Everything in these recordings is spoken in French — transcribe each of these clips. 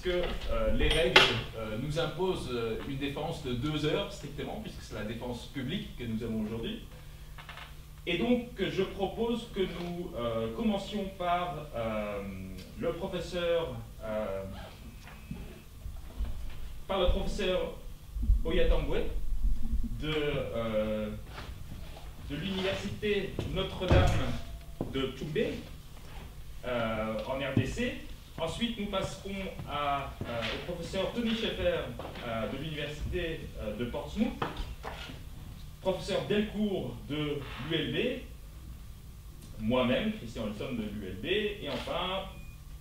puisque les règles nous imposent une défense de 2 heures strictement, puisque c'est la défense publique que nous avons aujourd'hui. Et donc, je propose que nous commencions par le professeur Oyatambwe de l'université Notre-Dame de Tchoumbé en RDC. Ensuite, nous passerons au professeur Tony Schaeffer de l'université de Portsmouth, professeur Delcourt de l'ULB, moi-même, Christian Olson de l'ULB, et enfin,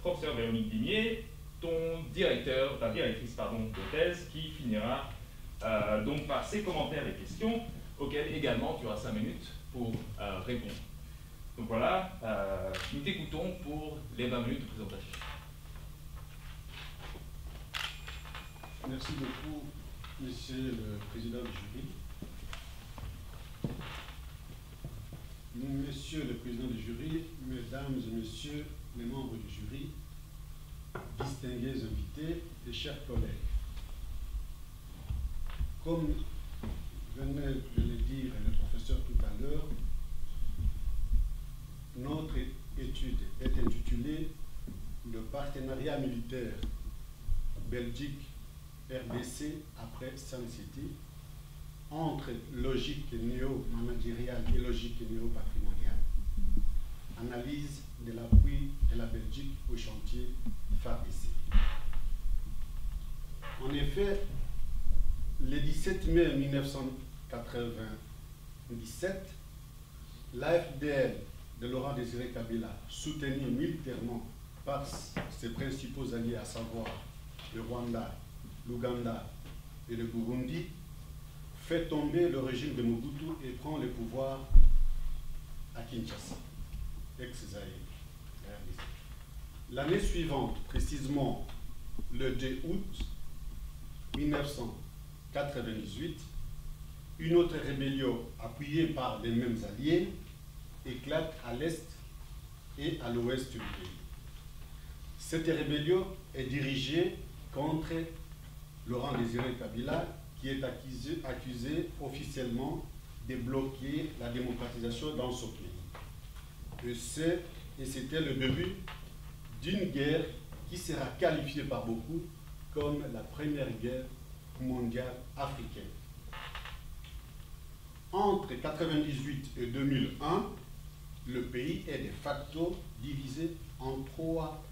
professeur Véronique Dimier, ton directeur, ta directrice pardon, de thèse, qui finira donc par ses commentaires et questions, auxquels également tu auras 5 minutes pour répondre. Donc voilà, nous t'écoutons pour les 20 minutes de présentation. Merci beaucoup, Monsieur le Président du jury. Monsieur le Président du jury, Mesdames et Messieurs les membres du jury, distingués invités et chers collègues. Comme venait de le dire le professeur tout à l'heure, notre étude est intitulée « Le partenariat militaire Belgique-RDC après Sun City entre logique néo-managériale et logique néo-patrimoniale. Analyse de l'appui de la Belgique au chantier FARDC ». En effet, le 17 mai 1997, l'AFDL de Laurent Désiré Kabila, soutenu militairement par ses principaux alliés, à savoir le Rwanda, l'Ouganda et le Burundi, fait tomber le régime de Mobutu et prend le pouvoir à Kinshasa, ex-Zaïre. L'année suivante, précisément le 2 août 1998, une autre rébellion appuyée par les mêmes alliés éclate à l'est et à l'ouest du pays. Cette rébellion est dirigée contre Laurent Désiré Kabila, qui est accusé officiellement de bloquer la démocratisation dans ce pays. Et c'était le début d'une guerre qui sera qualifiée par beaucoup comme la première guerre mondiale africaine. Entre 1998 et 2001, le pays est de facto divisé en 3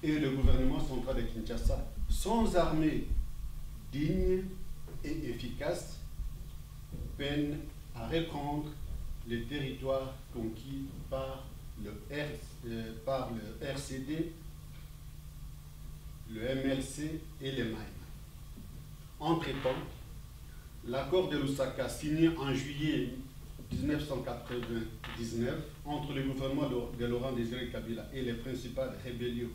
et le gouvernement central de Kinshasa, sans armée digne et efficace, peine à reprendre les territoires conquis par le RCD, le MLC et les MAIM. Entre-temps, l'accord de Lusaka, signé en juillet 1999 entre le gouvernement de Laurent Désiré Kabila et les principales rébellions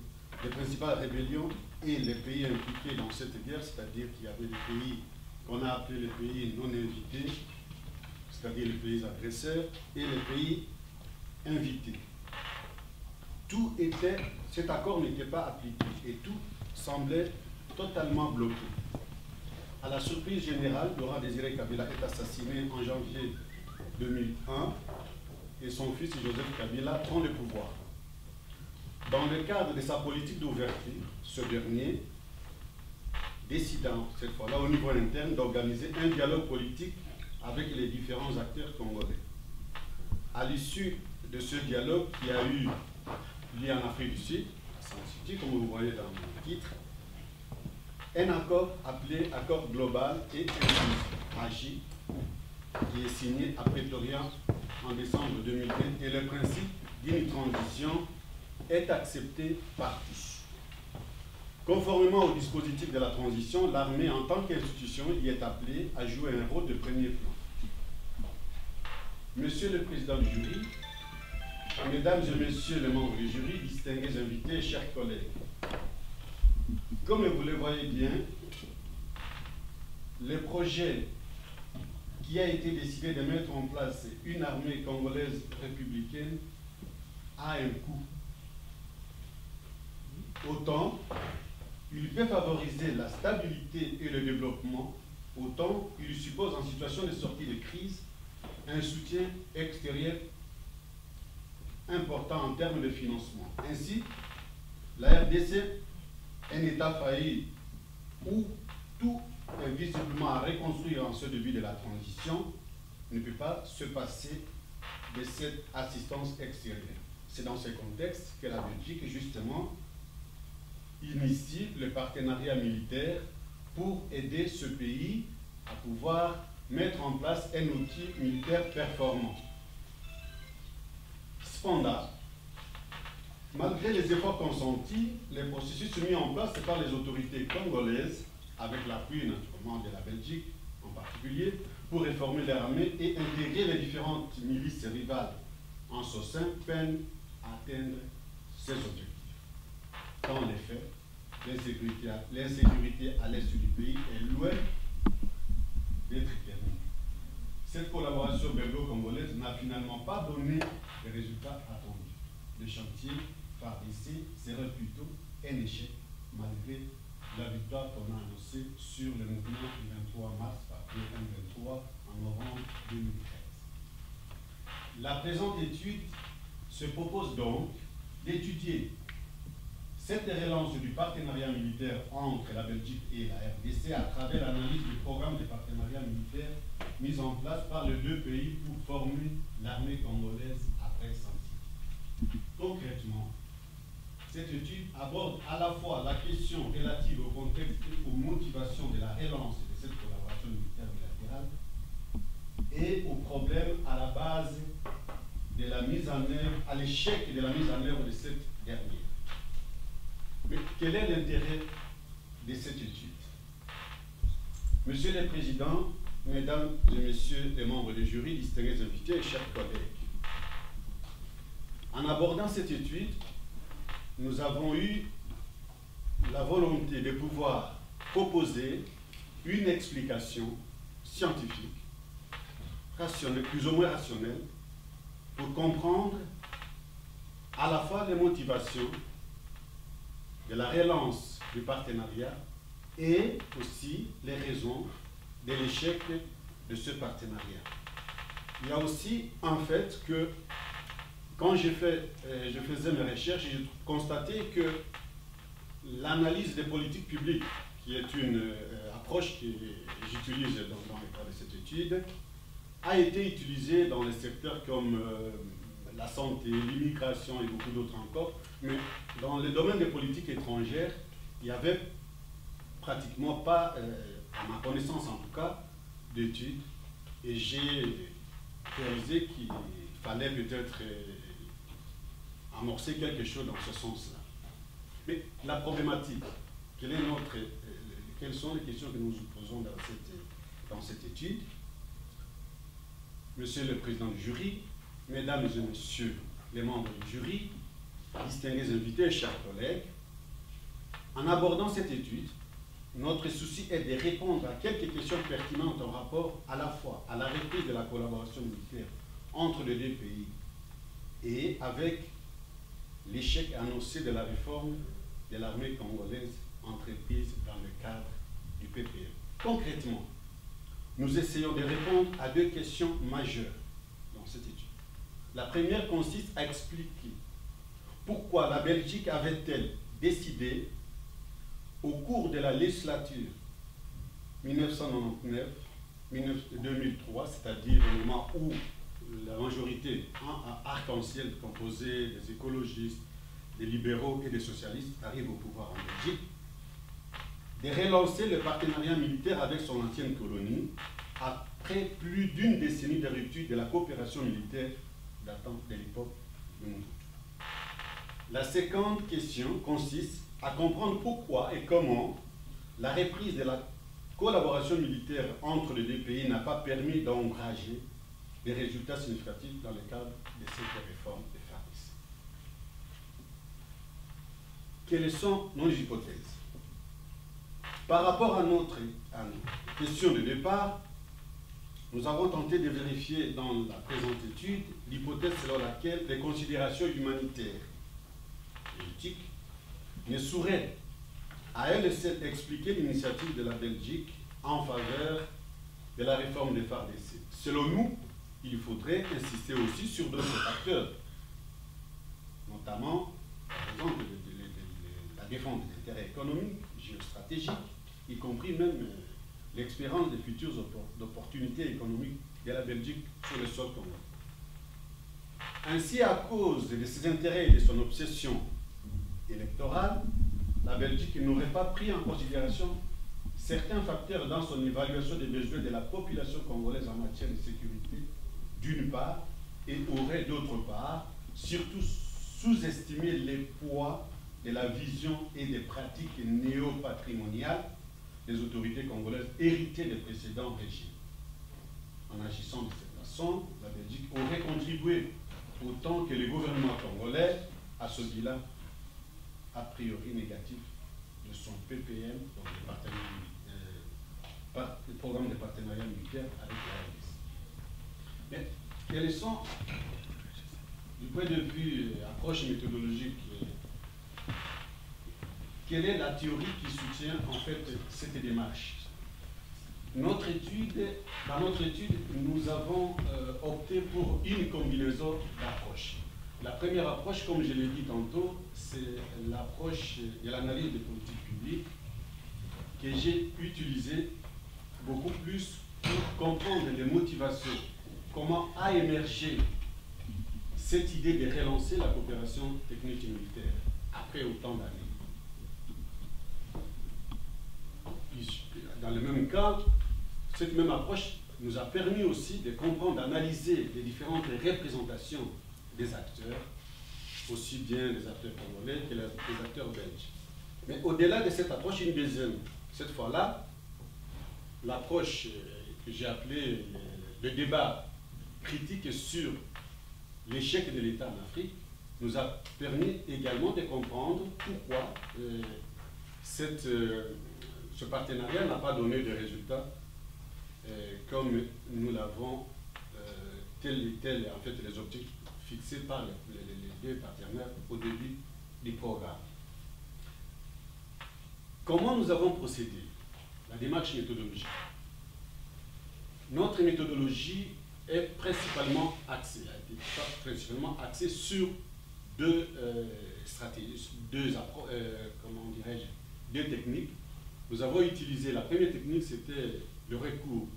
et les pays impliqués dans cette guerre, c'est-à-dire qu'il y avait des pays qu'on a appelés les pays non invités, c'est-à-dire les pays agresseurs, et les pays invités. Cet accord n'était pas appliqué et tout semblait totalement bloqué. À la surprise générale, Laurent Désiré Kabila est assassiné en janvier 2001 et son fils Joseph Kabila prend le pouvoir. Dans le cadre de sa politique d'ouverture, ce dernier décidant, cette fois-là au niveau interne, d'organiser un dialogue politique avec les différents acteurs congolais. À l'issue de ce dialogue qui a eu lieu en Afrique du Sud, à Sun City, comme vous voyez dans le titre, un accord appelé Accord global et inclusif, qui est signé à Pretoria en décembre 2020, et le principe d'une transition est accepté par tous. Conformément au dispositif de la transition, l'armée en tant qu'institution y est appelée à jouer un rôle de premier plan. Monsieur le Président du jury, Mesdames et Messieurs les membres du jury, distingués invités, chers collègues, comme vous le voyez bien, le projet qui a été décidé de mettre en place une armée congolaise républicaine a un coût. Autant il peut favoriser la stabilité et le développement, autant il suppose en situation de sortie de crise un soutien extérieur important en termes de financement. Ainsi, la RDC, un État failli où tout est visiblement à reconstruire en ce début de la transition, ne peut pas se passer de cette assistance extérieure. C'est dans ce contexte que la Belgique, justement, initie le partenariat militaire pour aider ce pays à pouvoir mettre en place un outil militaire performant. Cependant, malgré les efforts consentis, les processus mis en place par les autorités congolaises, avec l'appui naturellement de la Belgique en particulier, pour réformer l'armée et intégrer les différentes milices rivales en son sein, peinent à atteindre ces objectifs. Dans les faits, l'insécurité à l'est du pays est loin d'être terminée. Cette collaboration belgo-congolaise n'a finalement pas donné les résultats attendus. Le chantier FARDC serait plutôt un échec, malgré la victoire qu'on a annoncée sur le mouvement du 23 mars par M23 en novembre 2013. La présente étude se propose donc d'étudier cette relance du partenariat militaire entre la Belgique et la RDC à travers l'analyse du programme de partenariat militaire mis en place par les deux pays pour former l'armée congolaise après Saint-Cyr. Concrètement, cette étude aborde à la fois la question relative au contexte et aux motivations de la relance de cette collaboration militaire bilatérale et aux problèmes à la base de la mise en œuvre, à l'échec de la mise en œuvre de cette dernière. Mais quel est l'intérêt de cette étude? Monsieur le Président, Mesdames et Messieurs les membres du jury, distingués invités et chers collègues, en abordant cette étude, nous avons eu la volonté de pouvoir proposer une explication scientifique, rationnelle, plus ou moins rationnelle, pour comprendre à la fois les motivations de la relance du partenariat et aussi les raisons de l'échec de ce partenariat. Il y a aussi un fait que quand je faisais mes recherches, j'ai constaté que l'analyse des politiques publiques, qui est une approche que j'utilise dans le cadre de cette étude, a été utilisée dans les secteurs comme la santé, l'immigration et beaucoup d'autres encore, mais dans le domaine des politiques étrangères, il n'y avait pratiquement pas, à ma connaissance en tout cas, d'études, et j'ai réalisé qu'il fallait peut-être amorcer quelque chose dans ce sens-là. Mais la problématique, quelles sont les questions que nous nous posons dans cette étude? Monsieur le Président du jury, Mesdames et Messieurs les membres du jury, distingués invités, chers collègues, en abordant cette étude, notre souci est de répondre à quelques questions pertinentes en rapport à la fois à la reprise de la collaboration militaire entre les deux pays et avec l'échec annoncé de la réforme de l'armée congolaise entreprise dans le cadre du PPE. Concrètement, nous essayons de répondre à deux questions majeures dans cette étude. La première consiste à expliquer pourquoi la Belgique avait-elle décidé, au cours de la législature 1999-2003, c'est-à-dire au moment où la majorité arc-en-ciel composée des écologistes, des libéraux et des socialistes arrive au pouvoir en Belgique, de relancer le partenariat militaire avec son ancienne colonie après plus d'une décennie de rupture de la coopération militaire datant de l'époque de Mobutu. La seconde question consiste à comprendre pourquoi et comment la reprise de la collaboration militaire entre les deux pays n'a pas permis d'encourager des résultats significatifs dans le cadre de cette réforme de FARDC. Quelles sont nos hypothèses? Par rapport à notre question de départ, nous avons tenté de vérifier dans la présente étude l'hypothèse selon laquelle les considérations humanitaires et éthiques ne sauraient à elle seule expliquer l'initiative de la Belgique en faveur de la réforme des FARDC. Selon nous, il faudrait insister aussi sur d'autres facteurs, notamment, par exemple, la défense des intérêts économiques, géostratégiques, y compris même l'expérience des futures opportunités économiques de la Belgique sur le sol congolais. Ainsi, à cause de ses intérêts et de son obsession électorale, la Belgique n'aurait pas pris en considération certains facteurs dans son évaluation des besoins de la population congolaise en matière de sécurité, d'une part, et aurait d'autre part, surtout sous-estimé les poids de la vision et des pratiques néo-patrimoniales des autorités congolaises héritées des précédents régimes. En agissant de cette façon, la Belgique aurait contribué autant que le gouvernement congolais à ce bilan a priori négatif de son PPM, donc le programme de partenariat militaire avec la RDC. Mais quelles sont, du point de vue approche méthodologique, quelle est la théorie qui soutient en fait cette démarche? Dans notre étude, nous avons opté pour une combinaison d'approches. La première approche, comme je l'ai dit tantôt, c'est l'approche de l'analyse des politiques publiques que j'ai utilisée beaucoup plus pour comprendre les motivations, comment a émergé cette idée de relancer la coopération technique et militaire après autant d'années. Dans le même cas, cette même approche nous a permis aussi de comprendre, d'analyser les différentes représentations des acteurs, aussi bien les acteurs congolais que les acteurs belges. Mais au-delà de cette approche, une deuxième, cette fois-là, l'approche que j'ai appelée le débat critique sur l'échec de l'État en Afrique, nous a permis également de comprendre pourquoi ce partenariat n'a pas donné de résultats comme nous l'avons tel et tel, en fait, les objectifs fixés par les deux partenaires au début du programme. Comment nous avons procédé? La démarche méthodologique. Notre méthodologie est principalement axée, sur deux stratégies, deux techniques. Nous avons utilisé, la première technique, c'était le recours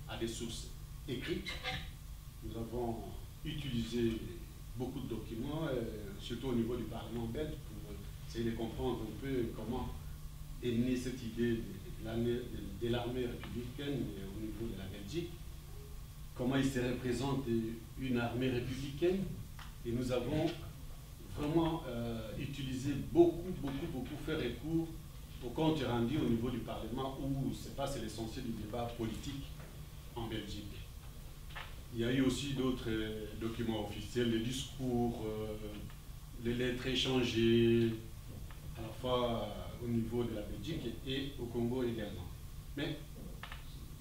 à des sources écrites. Nous avons utilisé beaucoup de documents, surtout au niveau du Parlement belge, pour essayer de comprendre un peu comment est née cette idée de l'armée républicaine au niveau de la Belgique, comment il se représente une armée républicaine. Et nous avons vraiment utilisé beaucoup fait recours au compte rendu au niveau du Parlement, où c'est l'essentiel du débat politique en Belgique. Il y a eu aussi d'autres documents officiels, les discours, les lettres échangées, à la fois au niveau de la Belgique et au Congo également. Mais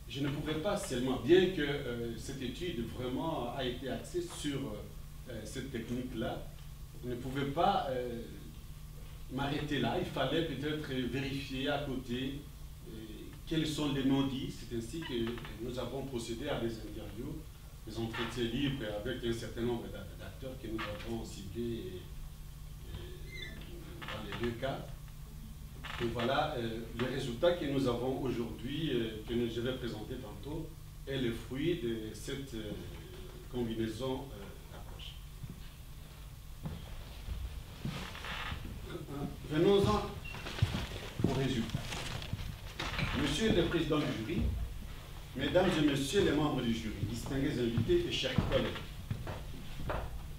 je ne pouvais pas seulement, bien que cette étude vraiment a été axée sur cette technique-là, je ne pouvais pas m'arrêter là. Il fallait peut-être vérifier à côté quels sont les non-dits. C'est ainsi que nous avons procédé à des interviews, des entretiens libres avec un certain nombre d'acteurs que nous avons ciblés dans les deux cas. Et voilà, le résultat que nous avons aujourd'hui, que je vais présenter tantôt, est le fruit de cette combinaison d'approches. Venons-en au résultat. Monsieur le Président du jury, Mesdames et Messieurs les membres du jury, distingués invités et chers collègues,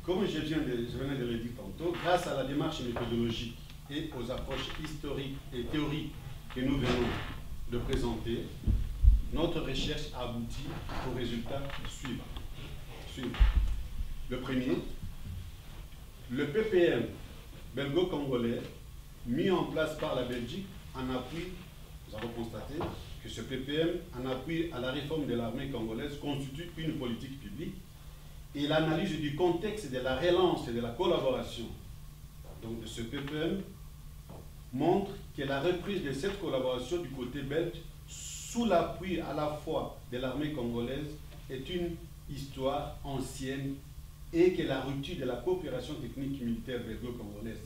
comme je venais de le dire tantôt, grâce à la démarche méthodologique et aux approches historiques et théoriques que nous venons de présenter, notre recherche a abouti aux résultats suivants. Le premier, le PPM belgo-congolais mis en place par la Belgique en appui, nous avons constaté que ce PPM en appui à la réforme de l'armée congolaise constitue une politique publique et l'analyse du contexte de la relance et de la collaboration donc de ce PPM montre que la reprise de cette collaboration du côté belge, sous l'appui à la fois de l'armée congolaise, est une histoire ancienne et que la rupture de la coopération technique militaire belgo-congolaise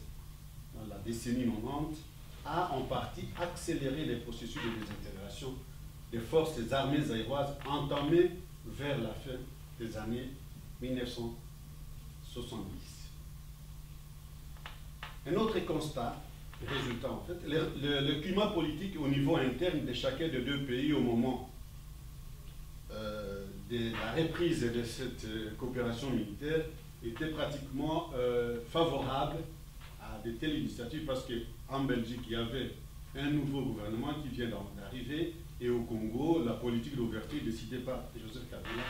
dans la décennie 90 a en partie accéléré les processus de désintégration des forces armées aéroises entamées vers la fin des années 1970. Un autre constat, résultat en fait, le climat politique au niveau interne de chacun des deux pays au moment de la reprise de cette coopération militaire était pratiquement favorable à de telles initiatives parce qu'en Belgique, il y avait un nouveau gouvernement qui vient d'arriver et au Congo, la politique d'ouverture décidée par Joseph Kabila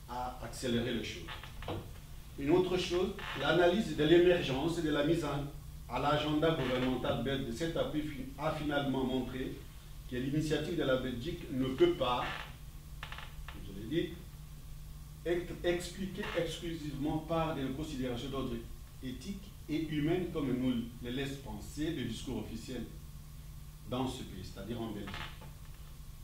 a accéléré les choses. Une autre chose, l'analyse de l'émergence et de la mise à l'agenda gouvernemental belge de cet appui a finalement montré que l'initiative de la Belgique ne peut pas, je l'ai dit, être expliquée exclusivement par des considérations d'ordre éthique et humaine comme nous le laisse penser le discours officiel dans ce pays, c'est-à-dire en Belgique.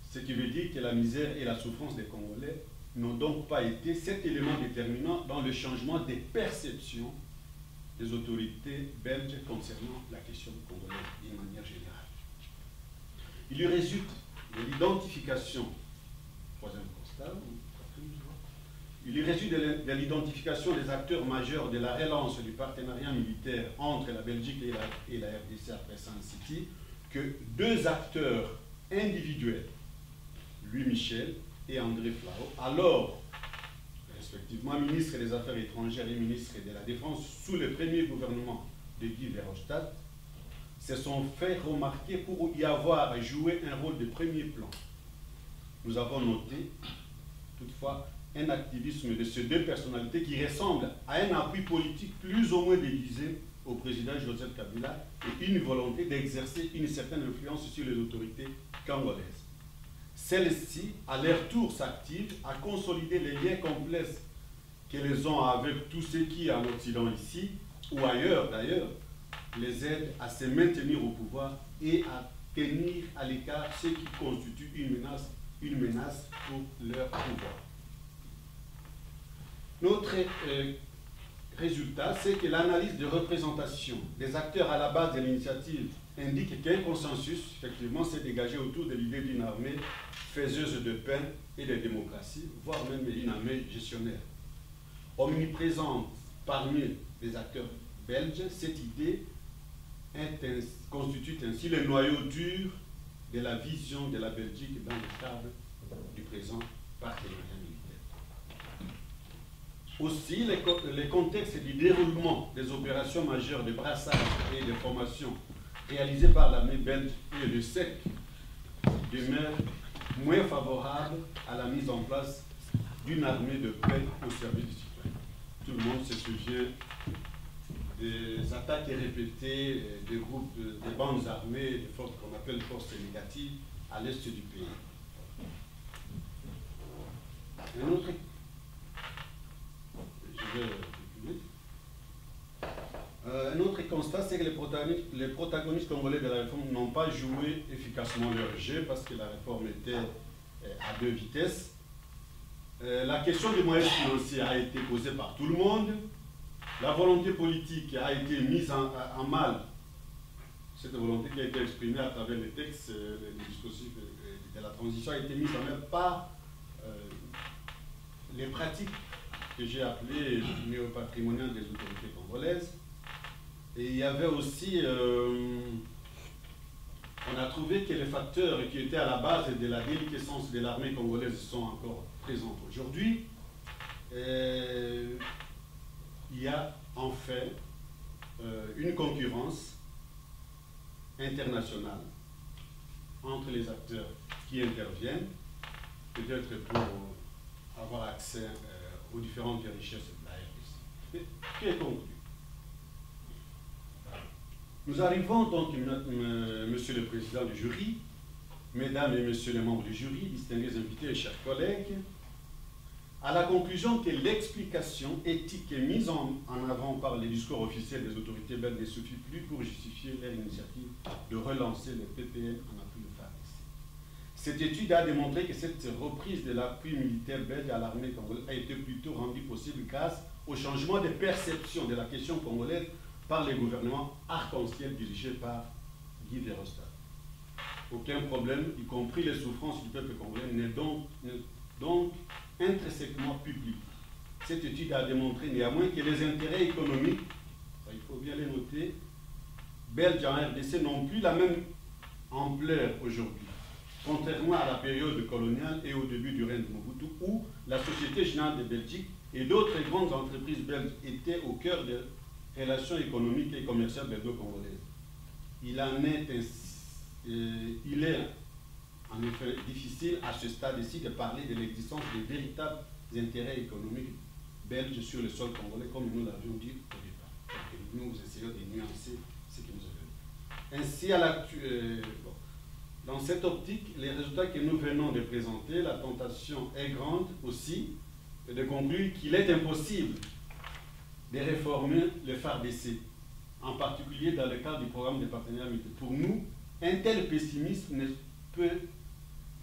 Ce qui veut dire que la misère et la souffrance des Congolais n'ont donc pas été cet élément déterminant dans le changement des perceptions des autorités belges concernant la question congolaise d'une manière générale. Il y résulte de l'identification, troisième constat, il y résulte de l'identification des acteurs majeurs de la relance du partenariat militaire entre la Belgique et la RDC après Sun City que deux acteurs individuels, Louis Michel et André Flao, alors respectivement ministre des Affaires étrangères et ministre de la Défense sous le premier gouvernement de Guy Verhofstadt, se sont fait remarquer pour y avoir joué un rôle de premier plan. Nous avons noté, toutefois, un activisme de ces deux personnalités qui ressemble à un appui politique plus ou moins déguisé au président Joseph Kabila et une volonté d'exercer une certaine influence sur les autorités congolaises. Celles-ci, à leur tour, s'activent à consolider les liens complexes qu'elles ont avec tous ceux qui, en Occident ici, ou ailleurs d'ailleurs, les aident à se maintenir au pouvoir et à tenir à l'écart ceux qui constituent une menace pour leur pouvoir. Notre résultat, c'est que l'analyse de représentation des acteurs à la base de l'initiative indique qu'un consensus, effectivement, s'est dégagé autour de l'idée d'une armée faiseuse de paix et de démocratie, voire même une armée gestionnaire. Omniprésente parmi les acteurs belges, cette idée constitue ainsi le noyau dur de la vision de la Belgique dans le cadre du présent partenariat militaire. Aussi, le contexte du déroulement des opérations majeures de brassage et de formation réalisées par l'armée belge et le SEC demeure moins favorable à la mise en place d'une armée de paix au service du citoyen. Tout le monde se souvient des attaques répétées des groupes, des bandes armées, des forces qu'on appelle forces négatives à l'est du pays. Un autre constat, c'est que les protagonistes congolais de la réforme n'ont pas joué efficacement leur jeu parce que la réforme était à deux vitesses. La question des moyens financiers a été posée par tout le monde. La volonté politique a été mise en mal. Cette volonté qui a été exprimée à travers les textes, les dispositifs de la transition a été mise en mal par les pratiques que j'ai appelées néopatrimoniales des autorités congolaises. Et il y avait aussi, on a trouvé que les facteurs qui étaient à la base de la déliquescence de l'armée congolaise sont encore présents aujourd'hui. Il y a en fait une concurrence internationale entre les acteurs qui interviennent, peut-être pour avoir accès aux différentes richesses de la RDC. Qui est conclu? Nous arrivons donc, Monsieur le Président du jury, Mesdames et Messieurs les membres du jury, distingués invités et chers collègues, à la conclusion que l'explication éthique est mise en avant par les discours officiels des autorités belges ne suffit plus pour justifier leur initiative de relancer le PPN en appui de FARDC. Cette étude a démontré que cette reprise de l'appui militaire belge à l'armée congolaise a été plutôt rendue possible grâce au changement de perception de la question congolaise par les gouvernements arc-en-ciel dirigés par Guy Verhofstadt. Aucun problème, y compris les souffrances du peuple congolais, n'est donc intrinsèquement public. Cette étude a démontré néanmoins que les intérêts économiques, ça il faut bien les noter, belges en RDC n'ont plus la même ampleur aujourd'hui, contrairement à la période coloniale et au début du règne de Mobutu, où la Société Générale de Belgique et d'autres grandes entreprises belges étaient au cœur des relations économiques et commerciales belgo-congolaises. Il est en effet difficile à ce stade-ci de parler de l'existence de véritables intérêts économiques belges sur le sol congolais, comme nous l'avions dit au départ. Et nous essayons de nuancer ce qui nous est venu. Ainsi, dans cette optique, les résultats que nous venons de présenter, la tentation est grande aussi de conclure qu'il est impossible de réformer le FARDC, en particulier dans le cadre du programme de partenariat militaire. Pour nous, un tel pessimisme ne peut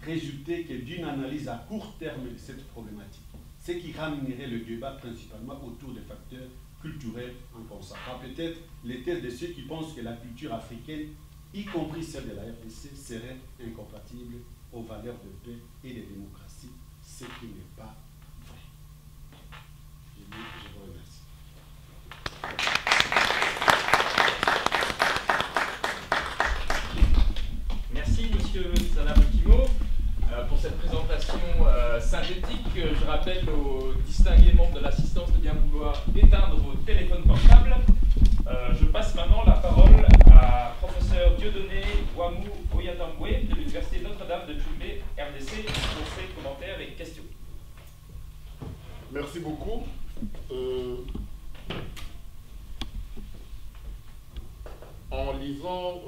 résulter que d'une analyse à court terme de cette problématique, ce qui ramènerait le débat principalement autour des facteurs culturels en consacrant peut-être les thèses de ceux qui pensent que la culture africaine, y compris celle de la RDC, serait incompatible aux valeurs de paix et de démocratie, ce qui n'est pas vrai. Je vous remercie. Merci, Monsieur Sana-Bokimo, pour cette présentation synthétique. Je rappelle aux distingués membres de l'assistance de bien vouloir éteindre vos téléphones portables. Je passe maintenant la parole à professeur Dieudonné Ouamou Oyatamboué de l'Université Notre-Dame de Tchoumbé, RDC, pour ses commentaires et questions. Merci beaucoup. En lisant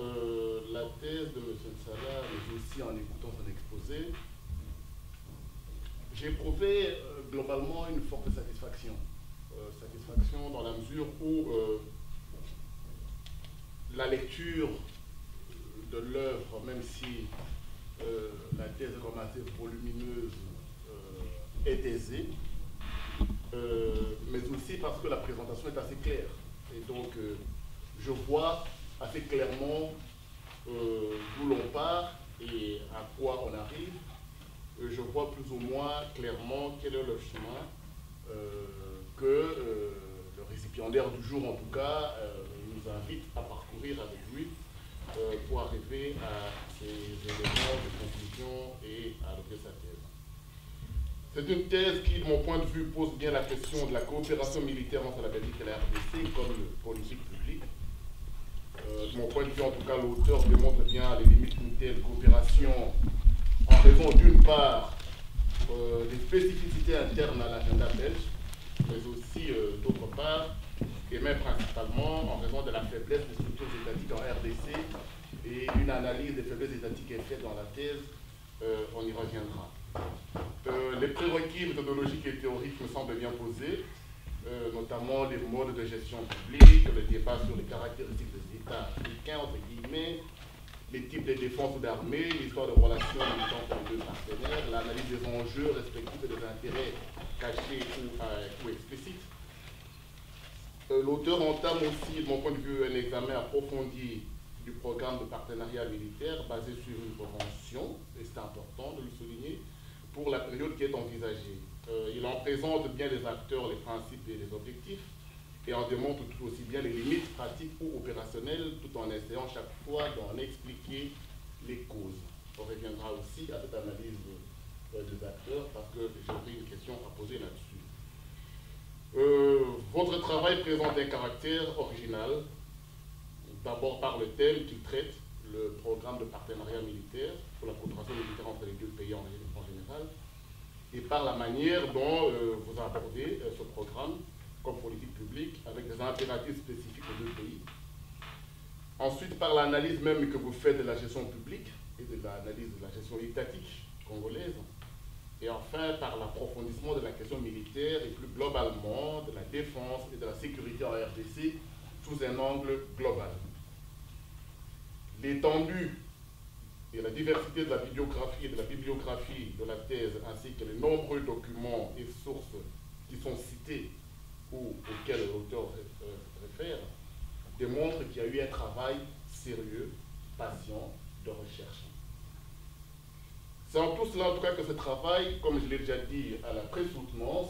la thèse de M. Salah, mais aussi en écoutant son exposé, j'ai éprouvé globalement une forte satisfaction. Satisfaction dans la mesure où la lecture de l'œuvre, même si la thèse est comme assez volumineuse, est aisée, mais aussi parce que la présentation est assez claire. Et donc, je vois assez clairement d'où l'on part et à quoi on arrive. Je vois plus ou moins clairement quel est le chemin que le récipiendaire du jour, en tout cas, nous invite à parcourir avec lui pour arriver à ces éléments de conclusion et à adopter sa thèse. C'est une thèse qui, de mon point de vue, pose bien la question de la coopération militaire entre la Belgique et la RDC comme politique publique. De mon point de vue, en tout cas, l'auteur démontre bien les limites d'une telle coopération en raison, d'une part, des spécificités internes à l'agenda belge, mais aussi, d'autre part, et même principalement, en raison de la faiblesse des structures étatiques en RDC, et une analyse des faiblesses étatiques est faite dans la thèse, on y reviendra. Les prérequis méthodologiques et théoriques me semblent bien posés, notamment les modes de gestion publique, le débat sur les caractéristiques des États africains, entre guillemets, les types de défense ou d'armée, l'histoire de relations entre les deux partenaires, l'analyse des enjeux respectifs et des intérêts cachés ou explicites. L'auteur entame aussi, de mon point de vue, un examen approfondi du programme de partenariat militaire basé sur une convention, et c'est important de le souligner, pour la période qui est envisagée. Il en présente bien les acteurs, les principes et les objectifs, et en démontre tout aussi bien les limites pratiques ou opérationnelles, tout en essayant chaque fois d'en expliquer les causes. On reviendra aussi à cette analyse des acteurs, parce que j'ai une question à poser là-dessus. Votre travail présente un caractère original, d'abord par le thème qu'il traite, le programme de partenariat militaire pour la coopération militaire entre les deux pays en général, et par la manière dont vous abordez ce programme comme politique publique avec des impératifs spécifiques aux deux pays. Ensuite, par l'analyse même que vous faites de la gestion publique et de l'analyse de la gestion étatique congolaise, et enfin par l'approfondissement de la question militaire et plus globalement de la défense et de la sécurité en RDC sous un angle global. L'étendue et la diversité de la bibliographie et de la bibliographie de la thèse, ainsi que les nombreux documents et sources qui sont cités ou auxquels l'auteur réfère, démontrent qu'il y a eu un travail sérieux, patient, de recherche. C'est en tout cela, en tout cas, que ce travail, comme je l'ai déjà dit à la présoutenance,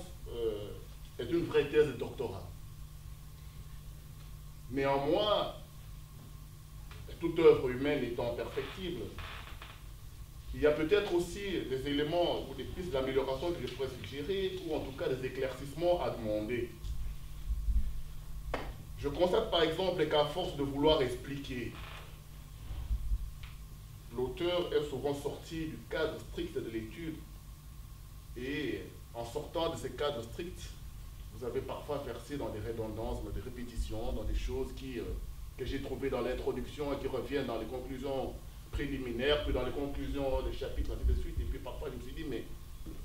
est une vraie thèse de doctorat. Néanmoins, toute œuvre humaine étant perfectible, il y a peut-être aussi des éléments ou des pistes d'amélioration que je pourrais suggérer, ou en tout cas des éclaircissements à demander. Je constate par exemple qu'à force de vouloir expliquer, l'auteur est souvent sorti du cadre strict de l'étude, et en sortant de ces cadres stricts, vous avez parfois versé dans des redondances, dans des répétitions, dans des choses que j'ai trouvées dans l'introduction et qui reviennent dans les conclusions préliminaires, puis dans les conclusions des chapitres, ainsi de suite. Et puis parfois, je me suis dit, mais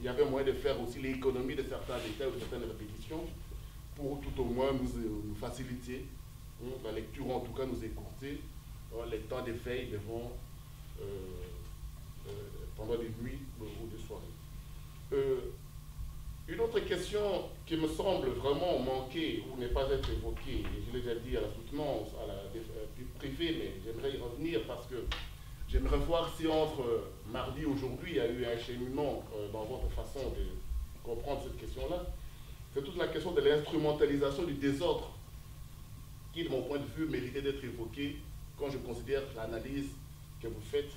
il y avait moyen de faire aussi l'économie de certains détails ou de certaines répétitions pour tout au moins nous faciliter la lecture, ou en tout cas nous écourter les temps d'éveil devant pendant des nuits ou des soirées. Une autre question qui me semble vraiment manquer ou n'est pas être évoquée, et je l'ai déjà dit à la soutenance, à la privée, mais j'aimerais y revenir parce que j'aimerais voir si entre mardi et aujourd'hui, il y a eu un cheminement dans votre façon de comprendre cette question-là. C'est toute la question de l'instrumentalisation du désordre qui, de mon point de vue, méritait d'être évoquée quand je considère l'analyse que vous faites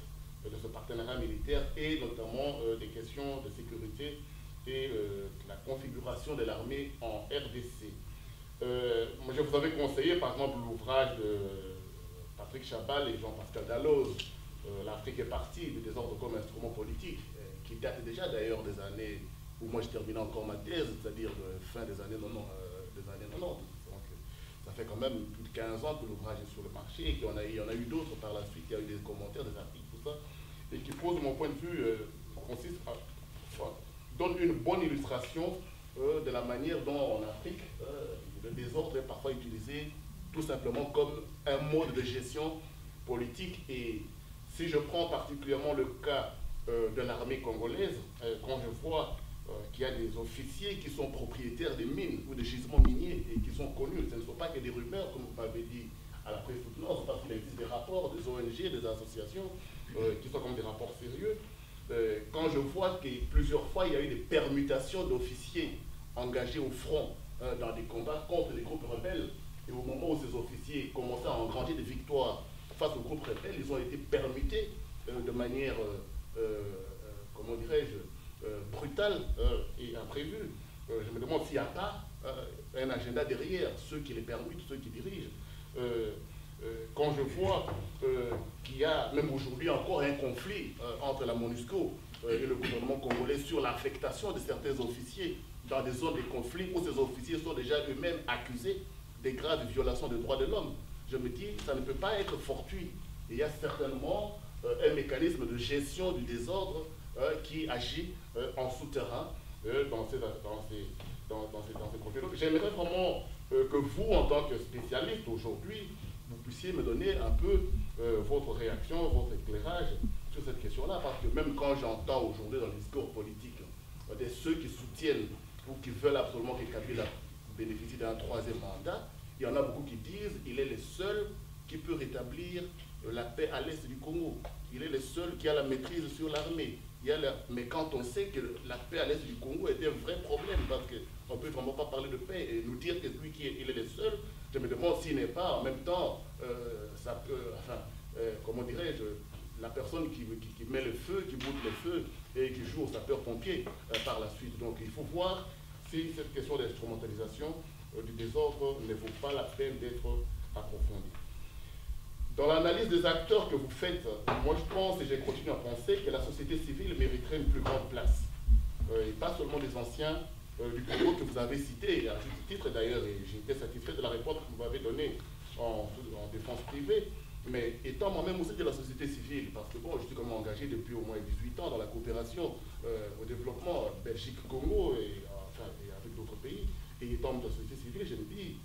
de ce partenariat militaire et notamment des questions de sécurité et la configuration de l'armée en RDC. Moi, je vous avais conseillé, par exemple, l'ouvrage de Patrick Chabal et Jean-Pascal Dalloz, L'Afrique est partie, le désordre comme instrument politique, qui date déjà d'ailleurs des années où moi je terminais encore ma thèse, c'est-à-dire de fin des années 90. Donc, ça fait quand même plus de 15 ans que l'ouvrage est sur le marché et qu'il y en a eu d'autres par la suite, il y a eu des commentaires, des articles, tout ça, et qui pose, de mon point de vue, donne une bonne illustration de la manière dont en Afrique, le désordre est parfois utilisé tout simplement comme un mode de gestion politique. Et si je prends particulièrement le cas de l'armée congolaise, quand je vois qu'il y a des officiers qui sont propriétaires des mines ou des gisements miniers et qui sont connus, ce ne sont pas que des rumeurs, comme vous m'avez dit à la présoutenance, parce qu'il existe des rapports des ONG, des associations, qui sont comme des rapports sérieux. Quand je vois que plusieurs fois il y a eu des permutations d'officiers engagés au front dans des combats contre les groupes rebelles, et au moment où ces officiers commençaient à engranger des victoires face aux groupes rebelles, ils ont été permutés de manière, comment dirais-je, brutale et imprévue. Je me demande s'il n'y a pas un agenda derrière ceux qui les permutent, ceux qui dirigent. Quand je vois qu'il y a même aujourd'hui encore un conflit entre la MONUSCO et le gouvernement congolais sur l'affectation de certains officiers dans des zones de conflit où ces officiers sont déjà eux-mêmes accusés des graves violations des droits de l'homme, je me dis ça ne peut pas être fortuit. Il y a certainement un mécanisme de gestion du désordre qui agit en souterrain dans ces conflits. Donc j'aimerais vraiment que vous, en tant que spécialiste aujourd'hui, vous puissiez me donner un peu votre réaction, votre éclairage sur cette question-là, parce que même quand j'entends aujourd'hui dans le discours politique de ceux qui soutiennent ou qui veulent absolument que Kabila bénéficie d'un troisième mandat, il y en a beaucoup qui disent qu'il est le seul qui peut rétablir la paix à l'est du Congo. Il est le seul qui a la maîtrise sur l'armée. Mais quand on sait que la paix à l'est du Congo est un vrai problème, parce qu'on ne peut vraiment pas parler de paix et nous dire que lui il est le seul, je me demande s'il n'est pas en même temps, comment dirais-je, la personne qui met le feu, qui boude le feu et qui joue au sapeur-pompier par la suite. Donc il faut voir si cette question d'instrumentalisation du désordre ne vaut pas la peine d'être approfondie. Dans l'analyse des acteurs que vous faites, moi je pense et j'ai continué à penser que la société civile mériterait une plus grande place. Et pas seulement des anciens du Congo que vous avez cités, à juste titre d'ailleurs, et j'ai été satisfait de la réponse que vous m'avez donnée en défense privée, Mais étant moi-même aussi de la société civile, parce que bon, je suis quand même engagé depuis au moins 18 ans dans la coopération au développement Belgique-Congo et, et avec d'autres pays, et étant de la société civile, je me dis,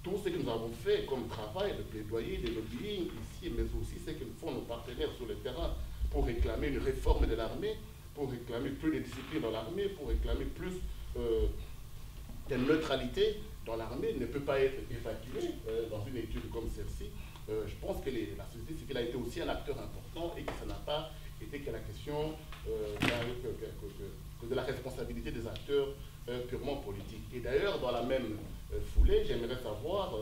tout ce que nous avons fait comme travail de plaidoyer, de lobbying ici, mais aussi ce que font nos partenaires sur le terrain pour réclamer une réforme de l'armée, pour réclamer plus de discipline dans l'armée, pour réclamer plus de neutralité dans l'armée, ne peut pas être évacué dans une étude comme celle-ci. Je pense que la société civile a été aussi un acteur important et que ça n'a pas été que la question de la responsabilité des acteurs purement politiques. Et d'ailleurs, dans la même foulée, j'aimerais savoir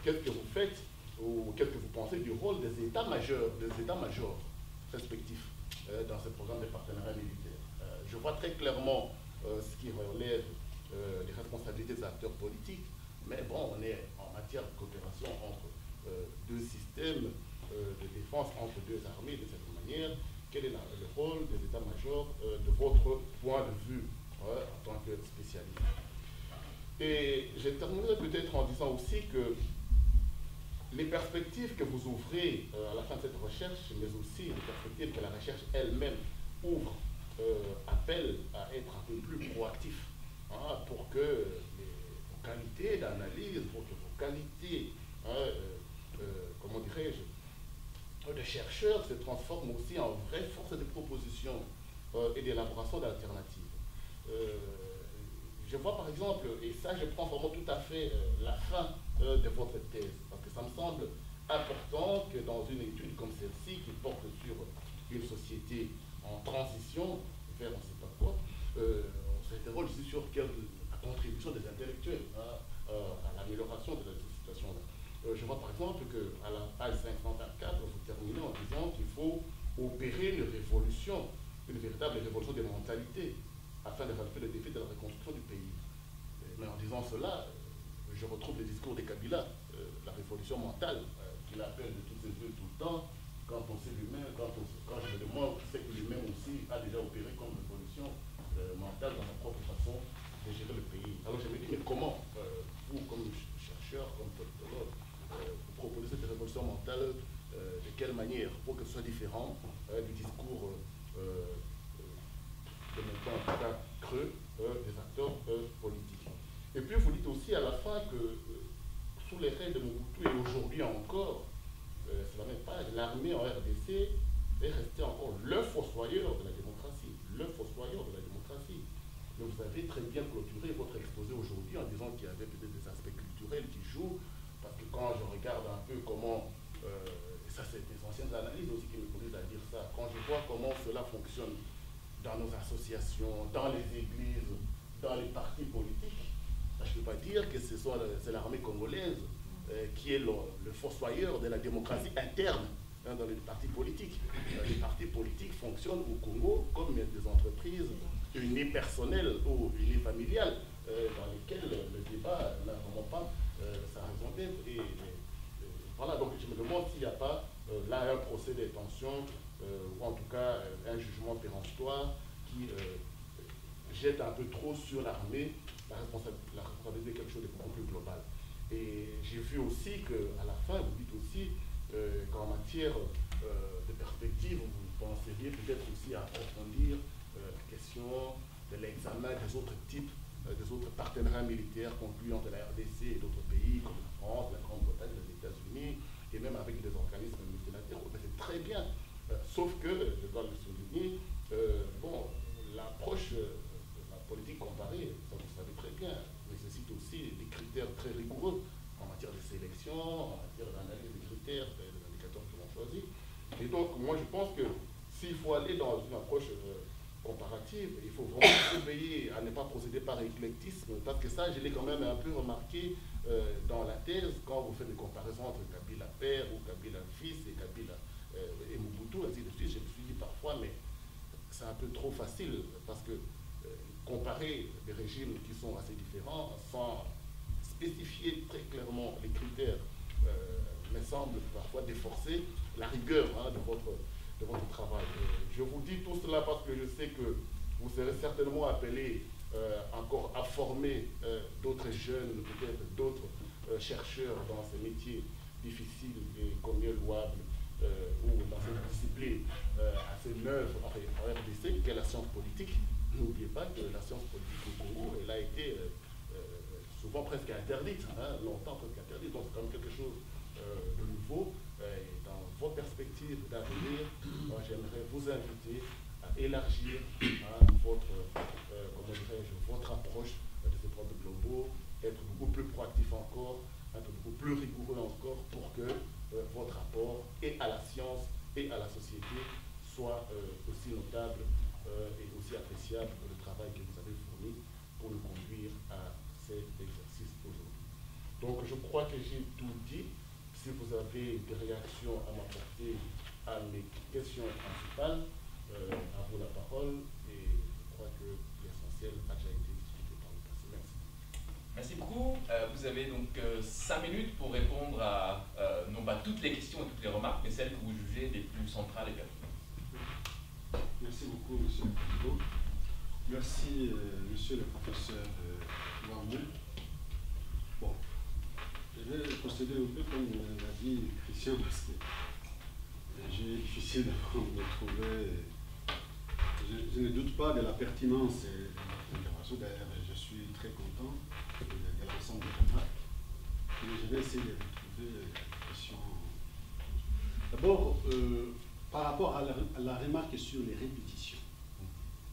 qu'est-ce que vous faites ou qu'est-ce que vous pensez du rôle des états-majors respectifs dans ce programme de partenariat militaire. Je vois très clairement ce qui relève des responsabilités des acteurs politiques, mais bon, on est en matière de coopération entre deux systèmes de défense, entre deux armées de cette manière. Quel est le rôle des états-majors de votre point de vue en tant que spécialiste? Et je terminerai peut-être en disant aussi que les perspectives que vous ouvrez à la fin de cette recherche, mais aussi les perspectives que la recherche elle-même ouvre, appellent à être un peu plus proactif pour que vos qualités d'analyse, pour que vos qualités, comment dirais-je, de chercheurs se transforment aussi en vraie force de proposition et d'élaboration d'alternatives. Je vois par exemple, et ça je prends vraiment tout à fait la fin de votre thèse, parce que ça me semble important que dans une étude comme celle-ci, qui porte sur une société en transition vers on ne sait pas quoi, on s'interroge aussi sur la contribution des intellectuels à l'amélioration de la situation. Je vois par exemple qu'à la page 524, vous terminez en disant qu'il faut opérer une révolution, une véritable révolution des mentalités, afin de relever le défi de la reconstruction du pays. Mais en disant cela, je retrouve les discours de Kabila, la révolution mentale, qu'il appelle de tous ses voeux tout le temps, quand on sait lui-même, quand je me demande ce que lui-même aussi a déjà opéré comme révolution mentale dans sa propre façon de gérer le pays. Alors je me dis, mais comment, vous comme chercheur, comme politologue, vous proposez cette révolution mentale, de quelle manière, pour que ce soit différent du discours de mon point en tout cas creux des acteurs politiques. Et puis vous dites aussi à la fin que sous les règles de Mobutu et aujourd'hui encore, c'est la même page, l'armée en RDC est restée encore le fossoyeur de la démocratie, le fossoyeur de la démocratie. Mais vous avez très bien clôturé votre exposé aujourd'hui en disant qu'il y avait peut-être des aspects culturels qui jouent, parce que quand je regarde un peu comment, et ça c'est des anciennes analyses aussi qui me conduisent à dire ça, quand je vois comment cela fonctionne dans nos associations, dans les églises, dans les partis politiques, je ne peux pas dire que c'est l'armée congolaise qui est le fossoyeur de la démocratie interne dans les partis politiques. Les partis politiques fonctionnent au Congo comme des entreprises unipersonnelles ou unifamiliales dans lesquelles le débat n'a vraiment pas sa raison d'être. Et voilà, donc je me demande s'il n'y a pas là un procès d'intention ou en tout cas un jugement péremptoire qui jette un peu trop sur l'armée la responsabilité de quelque chose de beaucoup plus global. Et j'ai vu aussi qu'à la fin, vous dites aussi qu'en matière de perspective, vous penseriez peut-être aussi à approfondir la question de l'examen des autres types, des autres partenariats militaires conclus entre la RDC et d'autres pays comme la France, la Grande-Bretagne, les États-Unis, et même avec des organismes multilatéraux. Mais c'est très bien, sauf que, je dois le souligner, bon, l'approche de la politique comparée, ça vous savez très bien, nécessite aussi des critères très rigoureux en matière de sélection, en matière d'analyse des critères, des indicateurs que l'on choisit. Et donc, moi, je pense que s'il faut aller dans une approche comparative, il faut vraiment surveiller à ne pas procéder par éclectisme, parce que ça, je l'ai quand même un peu remarqué dans la thèse, quand vous faites des comparaisons entre Kabila père ou Kabila fils et Kabila et Mobutu, ainsi de suite, je me suis dit parfois, mais c'est un peu trop facile, parce que comparer des régimes qui sont assez différents sans spécifier très clairement les critères me semble parfois déforcer la rigueur de votre travail. Je vous dis tout cela parce que je sais que vous serez certainement appelés encore à former d'autres jeunes, peut-être d'autres chercheurs dans ces métiers difficile et combien louable ou dans cette discipline assez neuve en RDC, qu'est la science politique. N'oubliez pas que la science politique au Congo, elle a été souvent presque interdite, hein, longtemps presque interdite, donc c'est quand même quelque chose de nouveau. Et dans vos perspectives d'avenir, j'aimerais vous inviter à élargir votre approche de ces problèmes globaux, être beaucoup plus proactif encore, être beaucoup plus rigoureux encore pour que votre apport et à la science et à la société soit aussi notable et aussi appréciable que le travail que vous avez fourni pour nous conduire à cet exercice aujourd'hui. Donc je crois que j'ai tout dit. Si vous avez des réactions à m'apporter à mes questions principales, à vous la parole, et je crois que l'essentiel a déjà été discuté par le passé. Merci. Merci beaucoup. Vous avez donc 5 minutes pour répondre à non pas toutes les questions et toutes les remarques, mais celles que vous jugez les plus centrales et pertinentes. Merci beaucoup, monsieur le président. Merci, monsieur le professeur Wambou. Bon, je vais procéder un peu comme l'a dit Christian, parce que j'ai difficile de me trouver. Je ne doute pas de la pertinence de votre intervention. D'ailleurs, je suis très content de l'ensemble des remarques. Et je vais essayer de trouver des questions. D'abord, par rapport à la remarque sur les répétitions,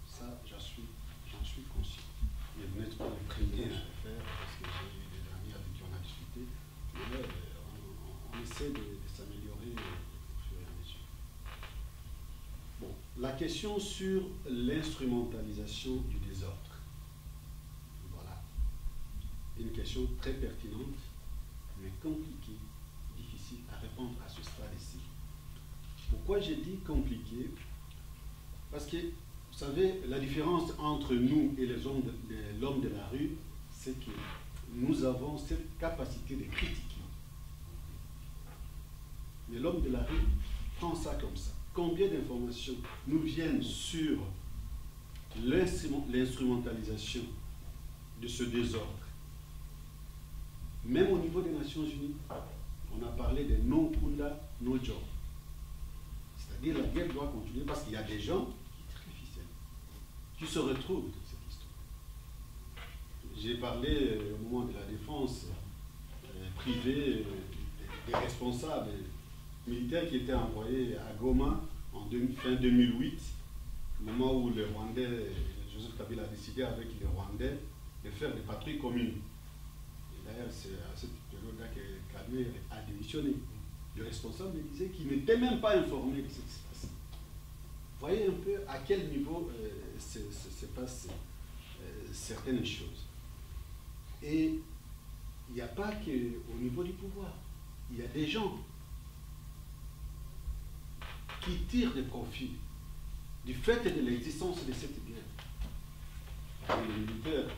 ça, j'en suis conscient. Mais vous n'êtes pas les premiers à le faire, parce que j'ai eu des amis avec qui on a discuté. Mais on essaie de s'améliorer au fur et à mesure. Bon, la question sur l'instrumentalisation du désordre. Voilà. Une question très pertinente, mais compliquée, difficile à répondre à ce stade ici. Pourquoi j'ai dit compliqué? Parce que, vous savez, la différence entre nous et l'homme de la rue, c'est que nous avons cette capacité de critiquer. Mais l'homme de la rue prend ça comme ça. Combien d'informations nous viennent sur l'instrumentalisation de ce désordre? Même au niveau des Nations Unies, on a parlé de no kunda, no job. C'est-à-dire la guerre doit continuer parce qu'il y a des gens qui se retrouvent dans cette histoire. J'ai parlé au moment de la défense privée des responsables militaires qui étaient envoyés à Goma en fin 2008, au moment où le Rwandais, Joseph Kabila a décidé avec les Rwandais de faire des patrouilles communes. Et d'ailleurs, c'est à cette période-là que Kabila a démissionné. Le responsable me disait qu'il n'était même pas informé de ce qui se passait. Vous voyez un peu à quel niveau se passent certaines choses. Et il n'y a pas qu'au niveau du pouvoir. Il y a des gens qui tirent des profits du fait de l'existence de cette guerre. Et les militaires,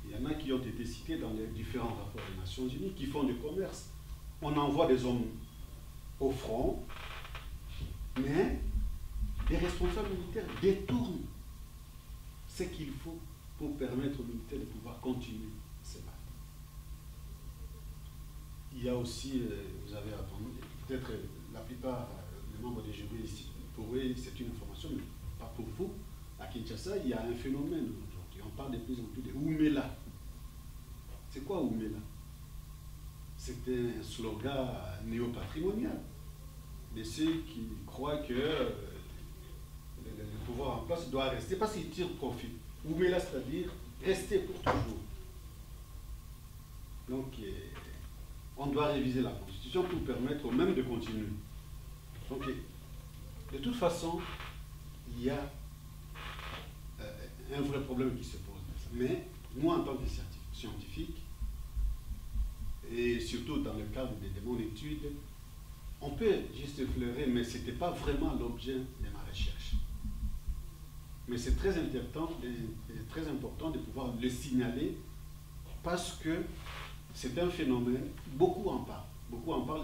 il y en a qui ont été cités dans les différents rapports des Nations Unies, qui font du commerce. On envoie des hommes au front, mais les responsables militaires détournent ce qu'il faut pour permettre aux militaires de pouvoir continuer ces batailles. Il y a aussi, vous avez entendu, peut-être la plupart des membres des jurys ici, pour eux c'est une information, mais pas pour vous. À Kinshasa, il y a un phénomène aujourd'hui. On parle de plus en plus de Oumela. C'est quoi Oumela? C'est un slogan néo-patrimonial de ceux qui croient que le pouvoir en place doit rester parce qu'il tire profit. Oumela, c'est-à-dire rester pour toujours. Donc, on doit réviser la Constitution pour permettre aux mêmes de continuer. Donc, de toute façon, il y a un vrai problème qui se pose. Mais moi, en tant que scientifique, et surtout dans le cadre de mon étude, on peut juste effleurer, mais ce n'était pas vraiment l'objet de ma recherche. Mais c'est très important de pouvoir le signaler parce que c'est un phénomène, beaucoup en parlent,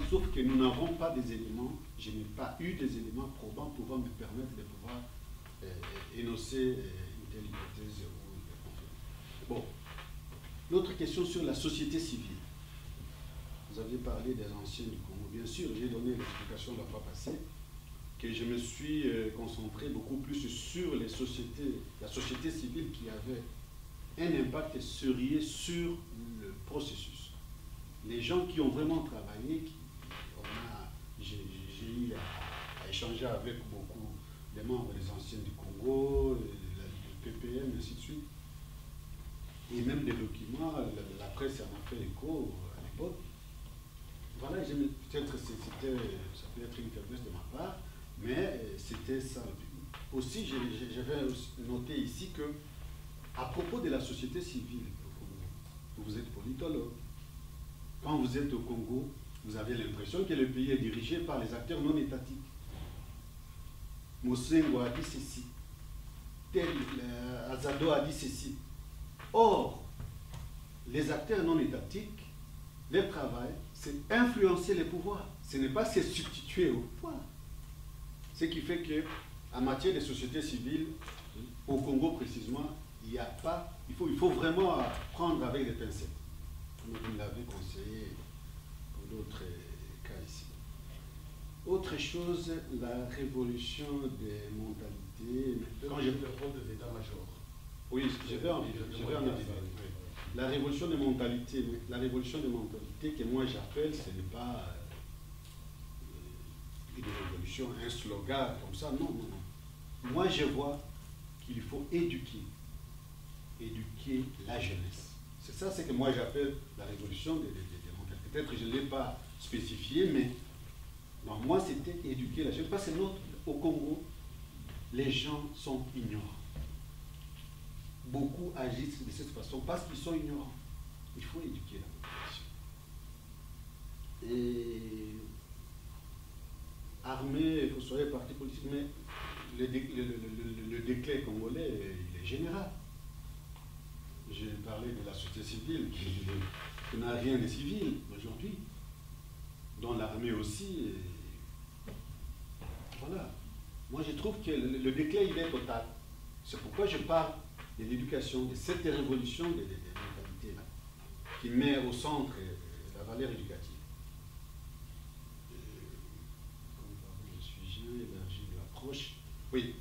sauf que nous n'avons pas des éléments, je n'ai pas eu des éléments probants pouvant me permettre de pouvoir énoncer une telle hypothèse. Bon, l'autre question sur la société civile. vous aviez parlé des anciens du Congo. Bien sûr, j'ai donné l'explication la fois passée que je me suis concentré beaucoup plus sur les sociétés, la société civile qui avait un impact sérieux sur le processus. Les gens qui ont vraiment travaillé, j'ai eu à échanger avec beaucoup de membres des anciens du Congo, le PPM, ainsi de suite. Et même des documents, la presse en a fait écho à l'époque. Voilà, peut-être ça peut être une faiblesse de ma part, mais c'était ça. Aussi, j'avais noté ici que, à propos de la société civile au Congo, vous êtes politologue. Quand vous êtes au Congo, vous avez l'impression que le pays est dirigé par les acteurs non étatiques. Mosengo a dit ceci, Azado a dit ceci. Or, les acteurs non étatiques, leur travail, c'est influencer les pouvoirs. Ce n'est pas se substituer au pouvoir. Ce qui fait que, en matière de société civile, au Congo précisément, il faut vraiment prendre avec des pincettes. Comme vous l'avez conseillé pour d'autres cas ici. Autre chose, la révolution des mentalités. Quand j'ai vu le rôle des états-majors. Oui, je vais en arriver. La révolution des mentalités, que moi j'appelle, ce n'est pas une révolution, un slogan comme ça, non. Moi je vois qu'il faut éduquer la jeunesse. C'est ça, c'est que moi j'appelle la révolution des mentalités. Peut-être que je ne l'ai pas spécifié, mais non, moi c'était éduquer la jeunesse. Parce que au Congo, les gens sont ignorants. Beaucoup agissent de cette façon parce qu'ils sont ignorants. Il faut éduquer la population. Et armée, il faut soigner parti politique, mais le déclin congolais, il est général. J'ai parlé de la société civile qui n'a rien de civil aujourd'hui, dont l'armée aussi. Voilà. Moi, je trouve que le déclin, il est total. C'est pourquoi je parle de l'éducation, de cette révolution des mentalités-là, qui met au centre la valeur éducative. Comme parle le sujet, élargir l'approche. Oui.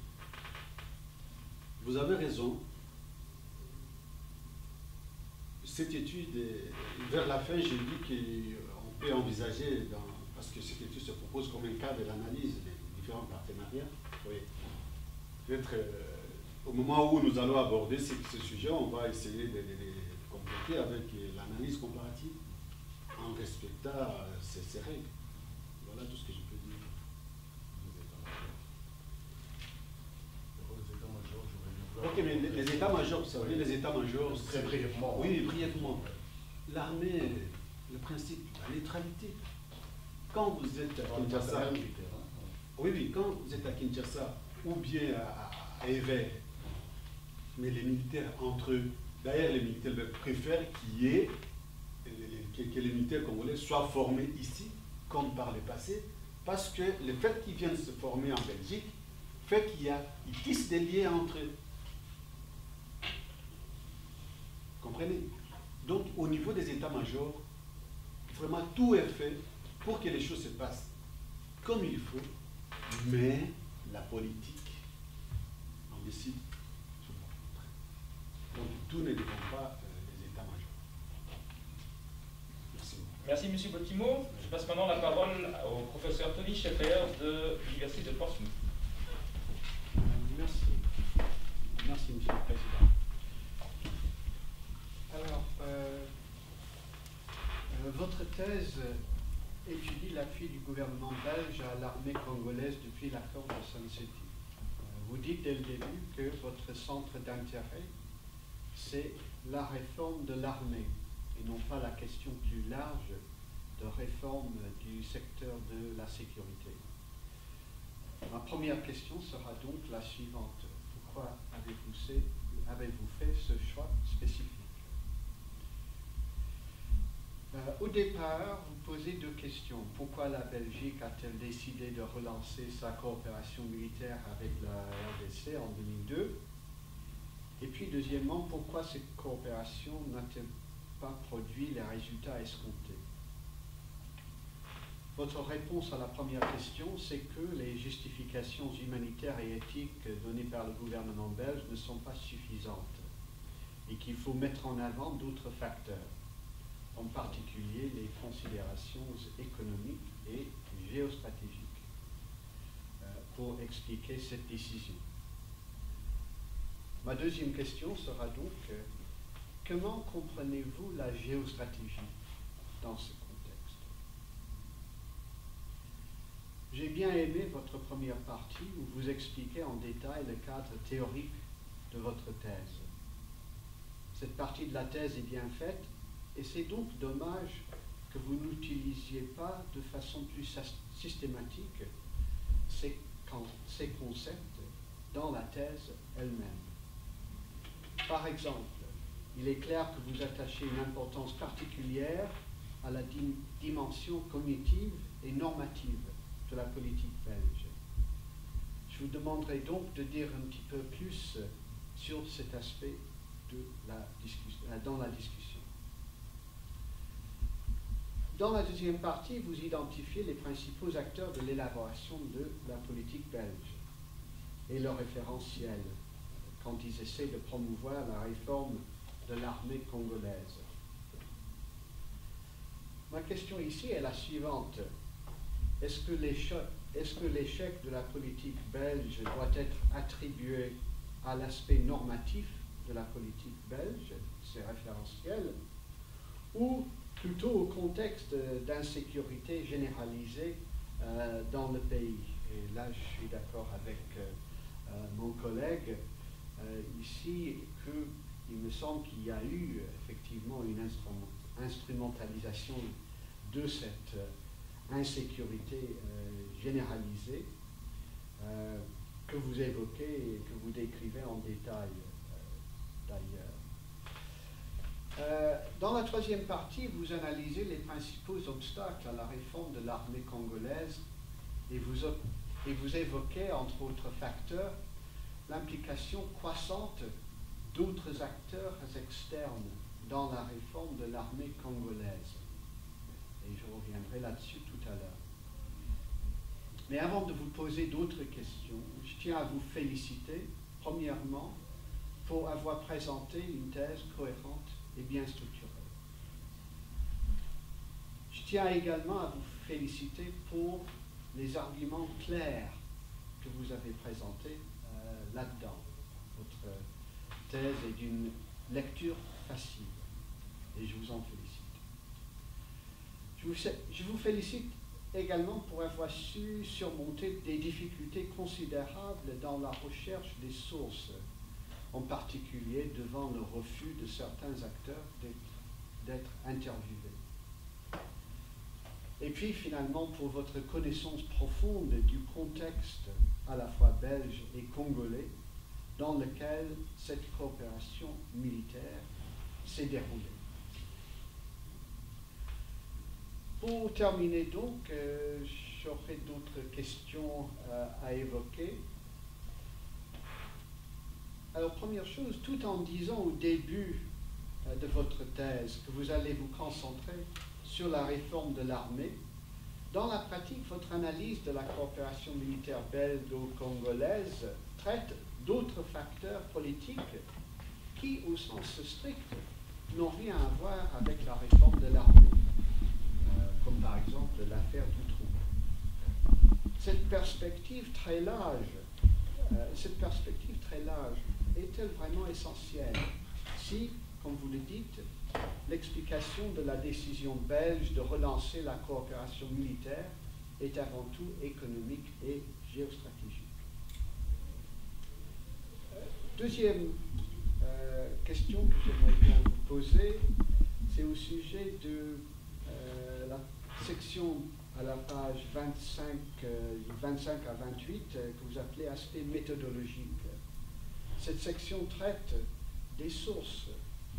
Vous avez raison. Cette étude, vers la fin, j'ai dit qu'on peut envisager, parce que cette étude se propose comme un cadre d'analyse des différents partenariats. Oui. Peut-être au moment où nous allons aborder ce sujet, on va essayer de compléter avec l'analyse comparative en respectant ces règles. Voilà tout ce que je peux dire. Ok, mais les états-majors, vous savez, les états-majors... Très brièvement. Oui, brièvement. L'armée, le principe, la neutralité. Quand vous êtes à Kinshasa... Oui, quand vous êtes à Kinshasa, ou bien à Évert, mais les militaires entre eux, d'ailleurs les militaires préfèrent que les militaires congolais soient formés ici, comme par le passé, parce que le fait qu'ils viennent se former en Belgique fait qu'ils tissent des liens entre eux. Comprenez? Donc au niveau des états-majors, vraiment tout est fait pour que les choses se passent comme il faut, mais la politique, on décide. Donc tout ne dépend pas des états-majors. Merci beaucoup. Merci M. Bottimo. Je passe maintenant la parole au professeur Tony Scheffer de l'Université de Portsmouth. Merci. Merci, Monsieur le Président. Alors, votre thèse étudie l'appui du gouvernement belge à l'armée congolaise depuis l'accord de Sun City. Vous dites dès le début que votre centre d'intérêt, c'est la réforme de l'armée et non pas la question plus large de réforme du secteur de la sécurité. Ma première question sera donc la suivante. Pourquoi avez-vous fait ce choix spécifique? Au départ, vous posez deux questions. Pourquoi la Belgique a-t-elle décidé de relancer sa coopération militaire avec la RDC en 2002? Et puis, deuxièmement, pourquoi cette coopération n'a-t-elle pas produit les résultats escomptés? Votre réponse à la première question, c'est que les justifications humanitaires et éthiques données par le gouvernement belge ne sont pas suffisantes et qu'il faut mettre en avant d'autres facteurs, en particulier les considérations économiques et géostratégiques, pour expliquer cette décision. Ma deuxième question sera donc, comment comprenez-vous la géostratégie dans ce contexte? J'ai bien aimé votre première partie où vous expliquez en détail le cadre théorique de votre thèse. Cette partie de la thèse est bien faite et c'est donc dommage que vous n'utilisiez pas de façon plus systématique ces concepts dans la thèse elle-même. Par exemple, il est clair que vous attachez une importance particulière à la dimension cognitive et normative de la politique belge. Je vous demanderai donc de dire un petit peu plus sur cet aspect dans la discussion. Dans la deuxième partie, vous identifiez les principaux acteurs de l'élaboration de la politique belge et leurs référentiels quand ils essaient de promouvoir la réforme de l'armée congolaise. Ma question ici est la suivante. Est-ce que l'échec de la politique belge doit être attribué à l'aspect normatif de la politique belge, ses référentiels, ou plutôt au contexte d'insécurité généralisée dans le pays? Et là, je suis d'accord avec mon collègue ici qu'il me semble qu'il y a eu effectivement une instrumentalisation de cette insécurité généralisée que vous évoquez et que vous décrivez en détail d'ailleurs. Dans la troisième partie, vous analysez les principaux obstacles à la réforme de l'armée congolaise et vous évoquez, entre autres facteurs, l'implication croissante d'autres acteurs externes dans la réforme de l'armée congolaise. Et je reviendrai là-dessus tout à l'heure. Mais avant de vous poser d'autres questions, je tiens à vous féliciter, premièrement, pour avoir présenté une thèse cohérente et bien structurée. Je tiens également à vous féliciter pour les arguments clairs que vous avez présentés là-dedans. Votre thèse est d'une lecture facile et je vous en félicite. Je vous félicite également pour avoir su surmonter des difficultés considérables dans la recherche des sources, en particulier devant le refus de certains acteurs d'être interviewés. Et puis finalement pour votre connaissance profonde du contexte à la fois belge et congolais dans lequel cette coopération militaire s'est déroulée. Pour terminer donc, j'aurai d'autres questions à évoquer. Alors première chose, tout en disant au début de votre thèse que vous allez vous concentrer sur la réforme de l'armée, dans la pratique, votre analyse de la coopération militaire belgo-congolaise traite d'autres facteurs politiques qui, au sens strict, n'ont rien à voir avec la réforme de l'armée, comme par exemple l'affaire Dutroux. Cette perspective très large est-elle vraiment essentielle si, comme vous le dites, l'explication de la décision belge de relancer la coopération militaire est avant tout économique et géostratégique? Deuxième question que j'aimerais bien vous poser, c'est au sujet de la section à la page 25 à 28 que vous appelez aspect méthodologique. Cette section traite des sources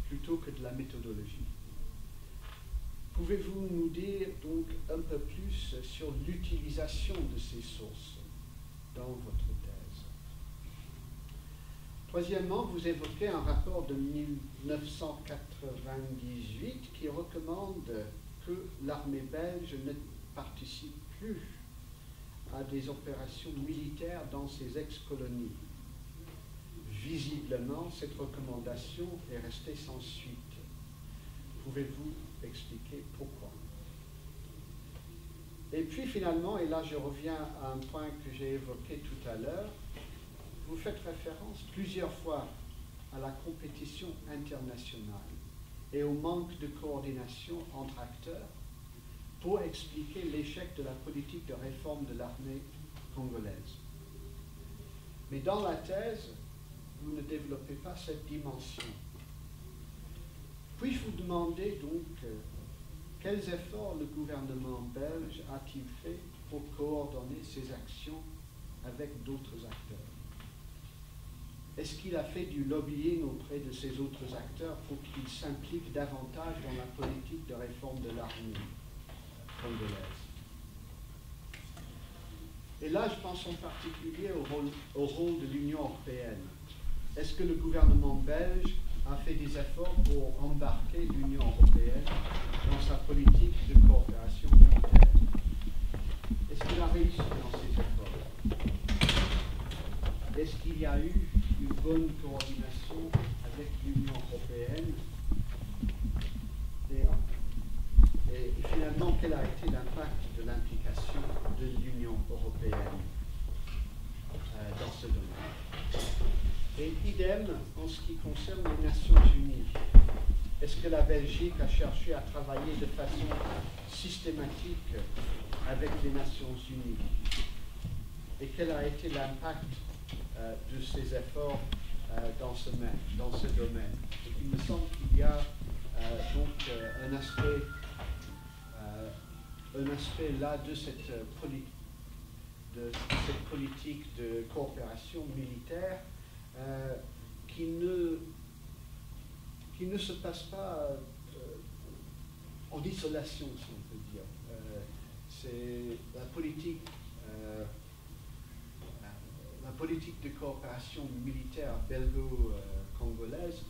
plutôt que de la méthodologie. Pouvez-vous nous dire donc un peu plus sur l'utilisation de ces sources dans votre thèse? Troisièmement, vous évoquez un rapport de 1998 qui recommande que l'armée belge participe plus à des opérations militaires dans ses ex-colonies. Visiblement, cette recommandation est restée sans suite. Pouvez-vous expliquer pourquoi? Et puis finalement, et là je reviens à un point que j'ai évoqué tout à l'heure, vous faites référence plusieurs fois à la compétition internationale et au manque de coordination entre acteurs pour expliquer l'échec de la politique de réforme de l'armée congolaise. Mais dans la thèse, vous ne développez pas cette dimension. Puis-je vous demander donc quels efforts le gouvernement belge a-t-il fait pour coordonner ses actions avec d'autres acteurs? Est-ce qu'il a fait du lobbying auprès de ces autres acteurs pour qu'ils s'impliquent davantage dans la politique de réforme de l'armée congolaise? Et là, je pense en particulier au rôle de l'Union européenne. Est-ce que le gouvernement belge a fait des efforts pour embarquer l'Union européenne dans sa politique de coopération militaire? Est-ce qu'il a réussi dans ses efforts? Est-ce qu'il y a eu une bonne coordination avec l'Union européenne? Et finalement, quel a été l'impact de l'implication de l'Union européenne dans ce domaine? Et idem en ce qui concerne les Nations Unies. Est-ce que la Belgique a cherché à travailler de façon systématique avec les Nations Unies? Et quel a été l'impact de ces efforts dans ce domaine? Et il me semble qu'il y a donc un aspect là de cette politique de coopération militaire qui ne se passe pas en isolation, si on peut dire. C'est la politique de coopération militaire belgo-congolaise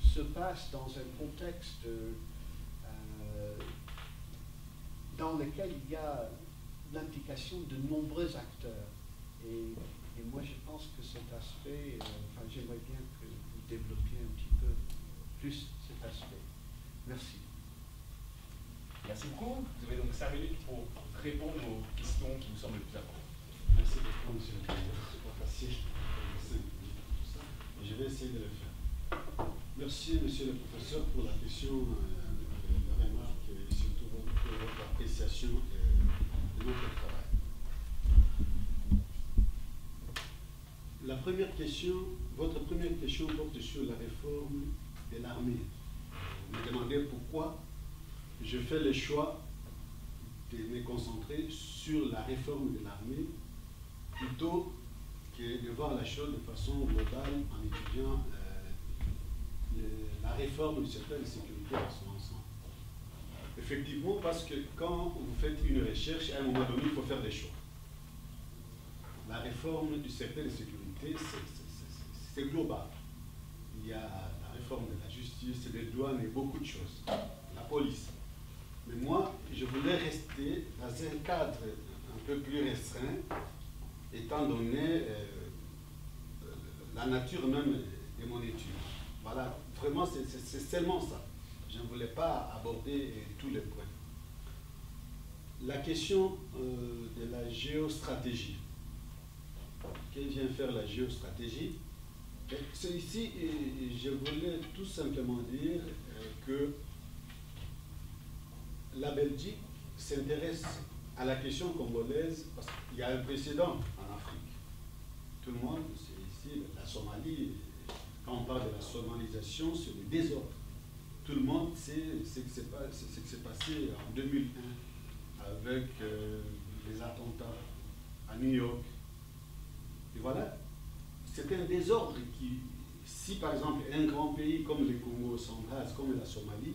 se passe dans un contexte dans lequel il y a l'implication de nombreux acteurs. Et moi, je pense que cet aspect, j'aimerais bien que vous développiez un petit peu plus cet aspect. Merci. Merci beaucoup. Vous avez donc 5 minutes pour répondre aux questions qui vous semblent les plus importantes. Merci beaucoup, monsieur le président. C'est pas facile. Je vais essayer de le faire. Merci, monsieur le professeur, pour la question, la remarque et surtout votre appréciation de notre travail. Votre première question porte sur la réforme de l'armée. Vous me demandez pourquoi je fais le choix de me concentrer sur la réforme de l'armée plutôt que de voir la chose de façon globale en étudiant la réforme du secteur de sécurité dans son ensemble. Effectivement, parce que quand vous faites une recherche, à un moment donné, il faut faire des choix. La réforme du secteur de sécurité, c'est global. Il y a la réforme de la justice, des douanes et beaucoup de choses. La police. Mais moi, je voulais rester dans un cadre un peu plus restreint, étant donné la nature même de mon étude. Voilà, vraiment, c'est seulement ça. Je ne voulais pas aborder tous les points. La question de la géostratégie. Que vient faire la géostratégie? C'est ici, je voulais tout simplement dire que la Belgique s'intéresse à la question congolaise parce qu'il y a un précédent en Afrique. Tout le monde, c'est ici la Somalie, quand on parle de la somalisation, c'est le désordre. Tout le monde sait ce qui s'est passé en 2001 avec les attentats à New York. Et voilà, c'est un désordre qui, si par exemple un grand pays comme le Congo central, comme la Somalie,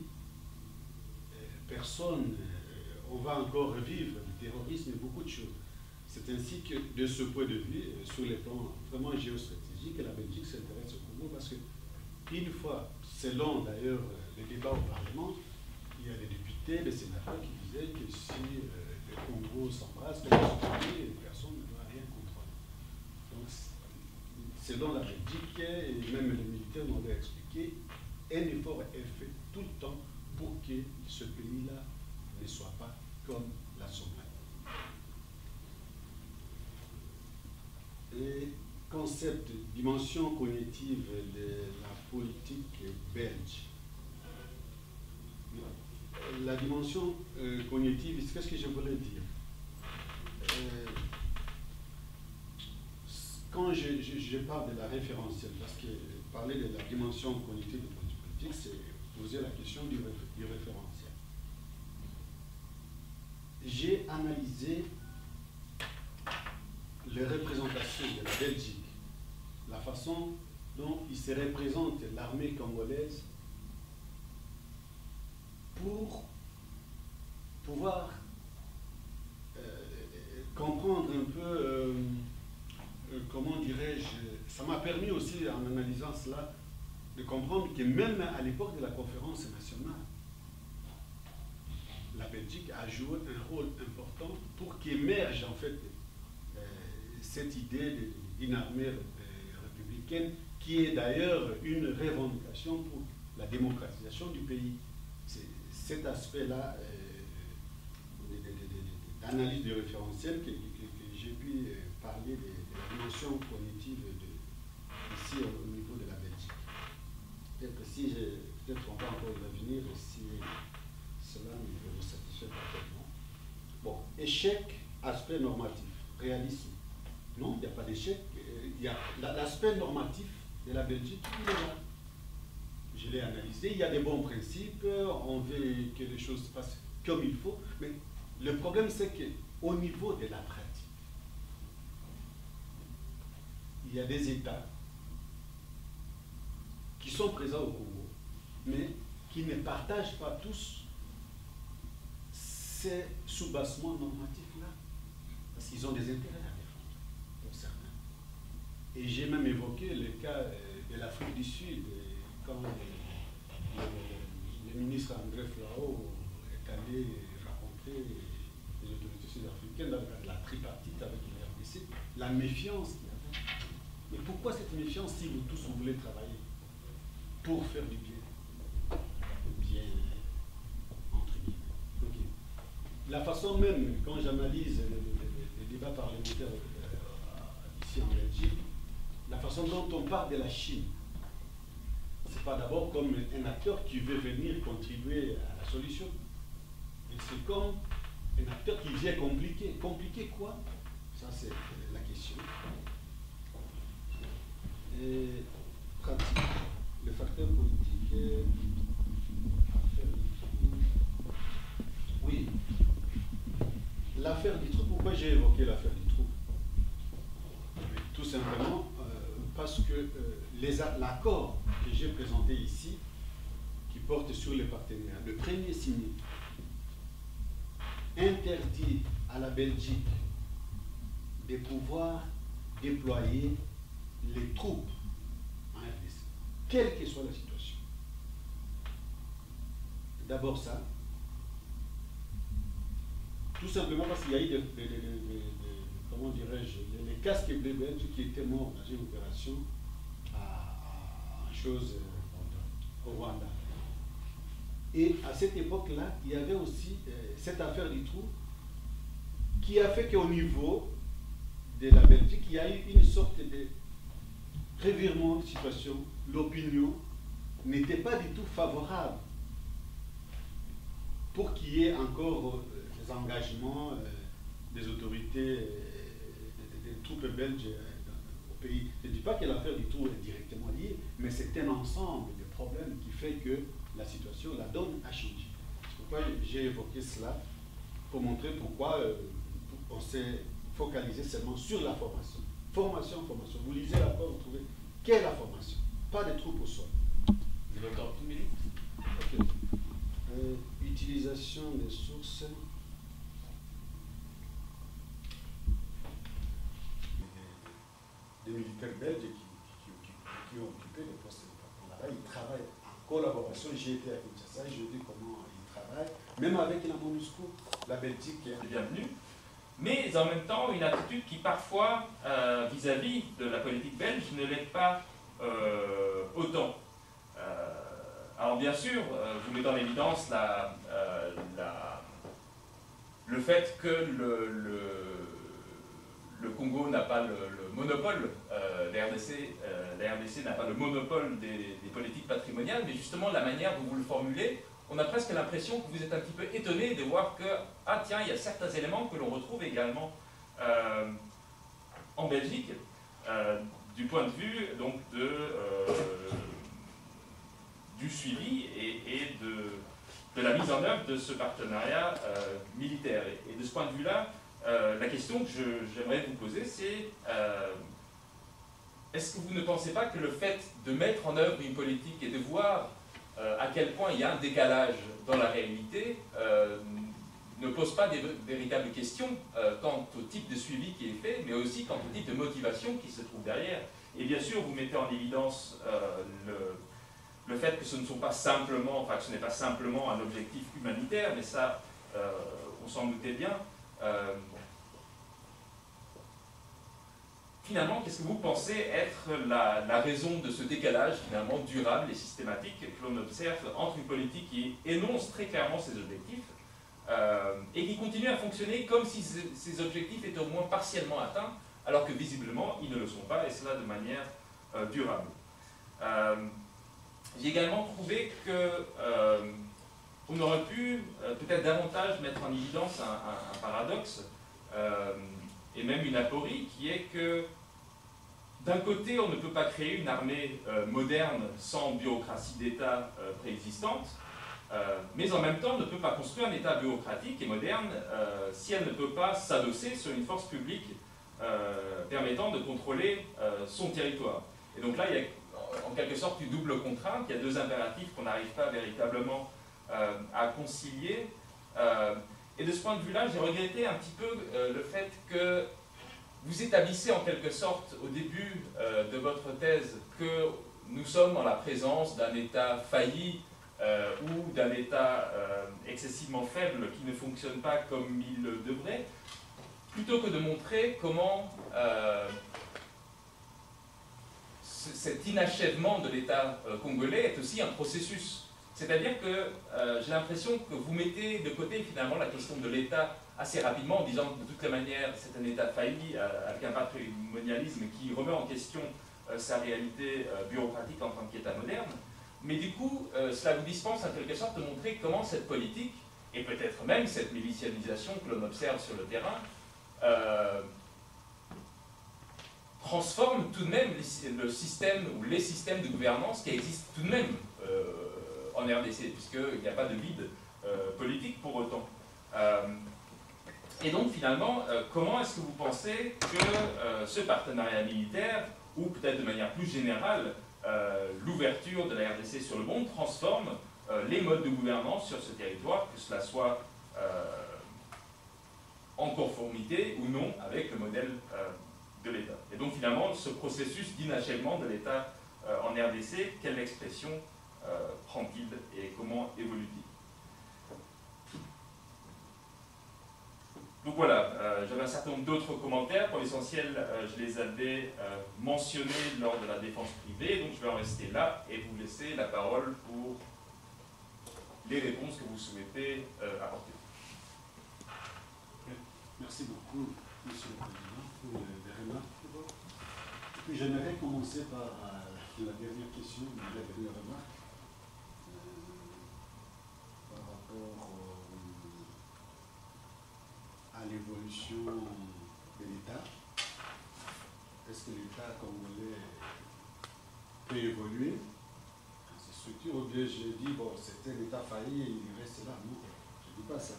personne, on va encore revivre du terrorisme et beaucoup de choses. C'est ainsi que, de ce point de vue, sur les plans vraiment géostratégiques, la Belgique s'intéresse au Congo parce que, une fois, selon d'ailleurs les débats au Parlement, il y a des députés, des sénateurs qui disent disait que si le Congo s'embrasse, personne ne doit rien contrôler. Donc, selon la Belgique, et même les militaires m'ont expliqué, un effort est fait tout le temps pour que ce pays-là ne soit pas comme la Somalie. Et concept, dimension cognitive de la politique belge. La dimension cognitive, qu'est-ce que je voulais dire? Quand je parle de la référentielle, parce que parler de la dimension cognitive de la politique, c'est poser la question du référentiel. J'ai analysé les représentations de la Belgique, la façon dont il se représente l'armée congolaise pour pouvoir comprendre un peu, comment dirais-je, ça m'a permis aussi, en analysant cela, de comprendre que même à l'époque de la conférence nationale, la Belgique a joué un rôle important pour qu'émerge en fait cette idée d'une armée républicaine qui est d'ailleurs une revendication pour la démocratisation du pays. C'est cet aspect-là d'analyse de référentiel que j'ai pu parler de la dimension cognitive ici au niveau de la Belgique. Peut-être que si peut-être on va encore revenir si cela ne vous satisfait parfaitement. Bon, échec, aspect normatif, réalisme. Non, il n'y a pas d'échec. L'aspect normatif de la Belgique, il est là. Je l'ai analysé, il y a des bons principes, on veut que les choses se passent comme il faut, mais le problème c'est qu'au niveau de la pratique, il y a des États qui sont présents au Congo, mais qui ne partagent pas tous ces soubassements normatifs-là, parce qu'ils ont des intérêts à défendre, pour certains. Et j'ai même évoqué le cas de l'Afrique du Sud, quand le ministre André Flao est allé rencontrer les autorités sud-africaines dans le cadre de la tripartite avec le RDC, la méfiance qu'il y avait. Mais pourquoi cette méfiance si vous tous vous voulez travailler pour faire du bien? Bien, entre guillemets. Okay. La façon même, quand j'analyse les débats parlementaires ici en Belgique, la façon dont on parle de la Chine, c'est pas d'abord comme un acteur qui veut venir contribuer à la solution. Et c'est comme un acteur qui vient compliquer. Compliquer quoi? Ça, c'est la question. Et pratique. Le facteur politique est... Oui. L'affaire du trou. Pourquoi j'ai évoqué l'affaire du trou? Tout simplement parce que l'accord que j'ai présenté ici, qui porte sur les partenaires, le premier signé, interdit à la Belgique de pouvoir déployer les troupes en RDC, quelle que soit la situation. D'abord ça, tout simplement parce qu'il y a eu comment dirais-je, les casques belges qui étaient morts dans une opération au Rwanda. Et à cette époque-là, il y avait aussi cette affaire du trou qui a fait qu'au niveau de la Belgique, il y a eu une sorte de revirement de situation. L'opinion n'était pas du tout favorable pour qu'il y ait encore des engagements des autorités, des troupes belges au pays. Je ne dis pas que l'affaire du trou est directement liée, mais c'est un ensemble de problèmes qui fait que la situation, la donne a changé. C'est pourquoi j'ai évoqué cela, pour montrer pourquoi on s'est focalisé seulement sur la formation. Formation, formation. Vous lisez l'accord, vous trouvez quelle est la formation? Pas des troupes au sol. Vous avez encore une minute. Okay. Utilisation des sources. Des militaires belges qui ont occupé des postes de patron là-bas. Ils travaillent en collaboration. J'ai été à Kinshasa, je dis comment ils travaillent Même avec la MONUSCO, la Belgique est bienvenue, mais en même temps une attitude qui parfois, vis-à-vis de la politique belge, ne l'est pas autant. Alors bien sûr, vous mettez en évidence le fait que le Congo n'a pas le monopole, la RDC n'a pas le monopole des politiques patrimoniales, mais justement la manière dont vous le formulez, on a presque l'impression que vous êtes un petit peu étonné de voir que, ah tiens, il y a certains éléments que l'on retrouve également en Belgique, du point de vue donc du suivi et de la mise en œuvre de ce partenariat militaire. Et de ce point de vue-là, la question que j'aimerais vous poser, c'est est-ce que vous ne pensez pas que le fait de mettre en œuvre une politique et de voir à quel point il y a un décalage dans la réalité ne pose pas des véritables questions quant au type de suivi qui est fait, mais aussi quant au type de motivation qui se trouve derrière. Et bien sûr, vous mettez en évidence le fait que ce ne sont pas simplement, enfin que ce n'est pas simplement un objectif humanitaire, mais ça, on s'en doutait bien. Finalement, qu'est-ce que vous pensez être la raison de ce décalage finalement durable et systématique que l'on observe entre une politique qui énonce très clairement ses objectifs et qui continue à fonctionner comme si ces objectifs étaient au moins partiellement atteints, alors que visiblement ils ne le sont pas, et cela de manière durable. J'ai également trouvé qu'on aurait pu peut-être davantage mettre en évidence un paradoxe et même une aporie, qui est que d'un côté, on ne peut pas créer une armée moderne sans bureaucratie d'État préexistante, mais en même temps, on ne peut pas construire un État bureaucratique et moderne si elle ne peut pas s'adosser sur une force publique permettant de contrôler son territoire. Et donc là, il y a en quelque sorte une double contrainte, il y a deux impératifs qu'on n'arrive pas véritablement à concilier. Et de ce point de vue-là, j'ai regretté un petit peu le fait que vous établissez en quelque sorte au début de votre thèse que nous sommes en la présence d'un État failli ou d'un État excessivement faible qui ne fonctionne pas comme il le devrait, plutôt que de montrer comment cet inachèvement de l'État congolais est aussi un processus. C'est-à-dire que j'ai l'impression que vous mettez de côté finalement la question de l'État assez rapidement en disant que de toutes les manières c'est un État failli avec un patrimonialisme qui remet en question sa réalité bureaucratique en tant qu'État moderne. Mais du coup, cela vous dispense en quelque sorte de montrer comment cette politique, et peut-être même cette milicianisation que l'on observe sur le terrain, transforme tout de même le système ou les systèmes de gouvernance qui existent tout de même en RDC, puisqu'il n'y a pas de vide politique pour autant. Et donc finalement, comment est-ce que vous pensez que ce partenariat militaire, ou peut-être de manière plus générale, l'ouverture de la RDC sur le monde, transforme les modes de gouvernance sur ce territoire, que cela soit en conformité ou non avec le modèle de l'État. Et donc finalement, ce processus d'inachèvement de l'État en RDC, quelle expression prend-il et comment évolue-t-il? Donc voilà, j'avais un certain nombre d'autres commentaires. Pour l'essentiel, je les avais mentionnés lors de la défense privée, donc je vais en rester là et vous laisser la parole pour les réponses que vous souhaitez apporter. Merci beaucoup, Monsieur le Président, pour les remarques. Et puis j'aimerais commencer par la dernière question, la dernière remarque, par rapport à l'évolution de l'État. Est-ce que l'État congolais peut évoluer dans ses structures, ou bien je dis, bon, c'est un État failli et il reste là? Non, je ne dis pas ça.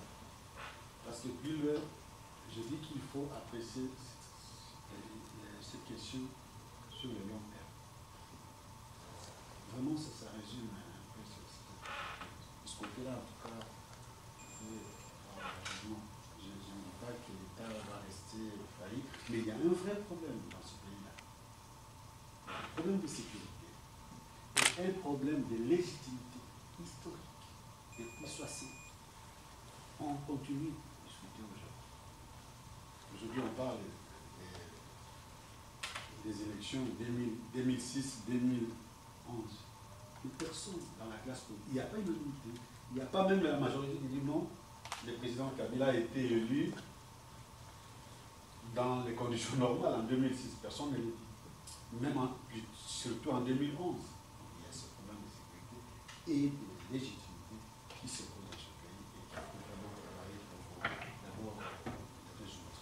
Parce que plus loin, je dis qu'il faut apprécier cette question sur le long terme. Vraiment, ça résume un peu ce côté-là, en tout cas. Je ne dis pas que l'État va rester failli, mais il y a un vrai problème dans ce pays-là. Un problème de sécurité et un problème de légitimité historique depuis 60. on continue de discuter aujourd'hui. Aujourd'hui, on parle des élections 2006-2011. Mais personne dans la classe politique, il n'y a pas une unanimité. Il n'y a pas même la majorité qui dit non. Le président Kabila a été élu dans les conditions normales en 2006. Personne ne le dit. Même surtout en 2011. Il y a ce problème de sécurité et de légitimité qui se pose dans ce pays et qu'il faut vraiment travailler pour d'abord résoudre.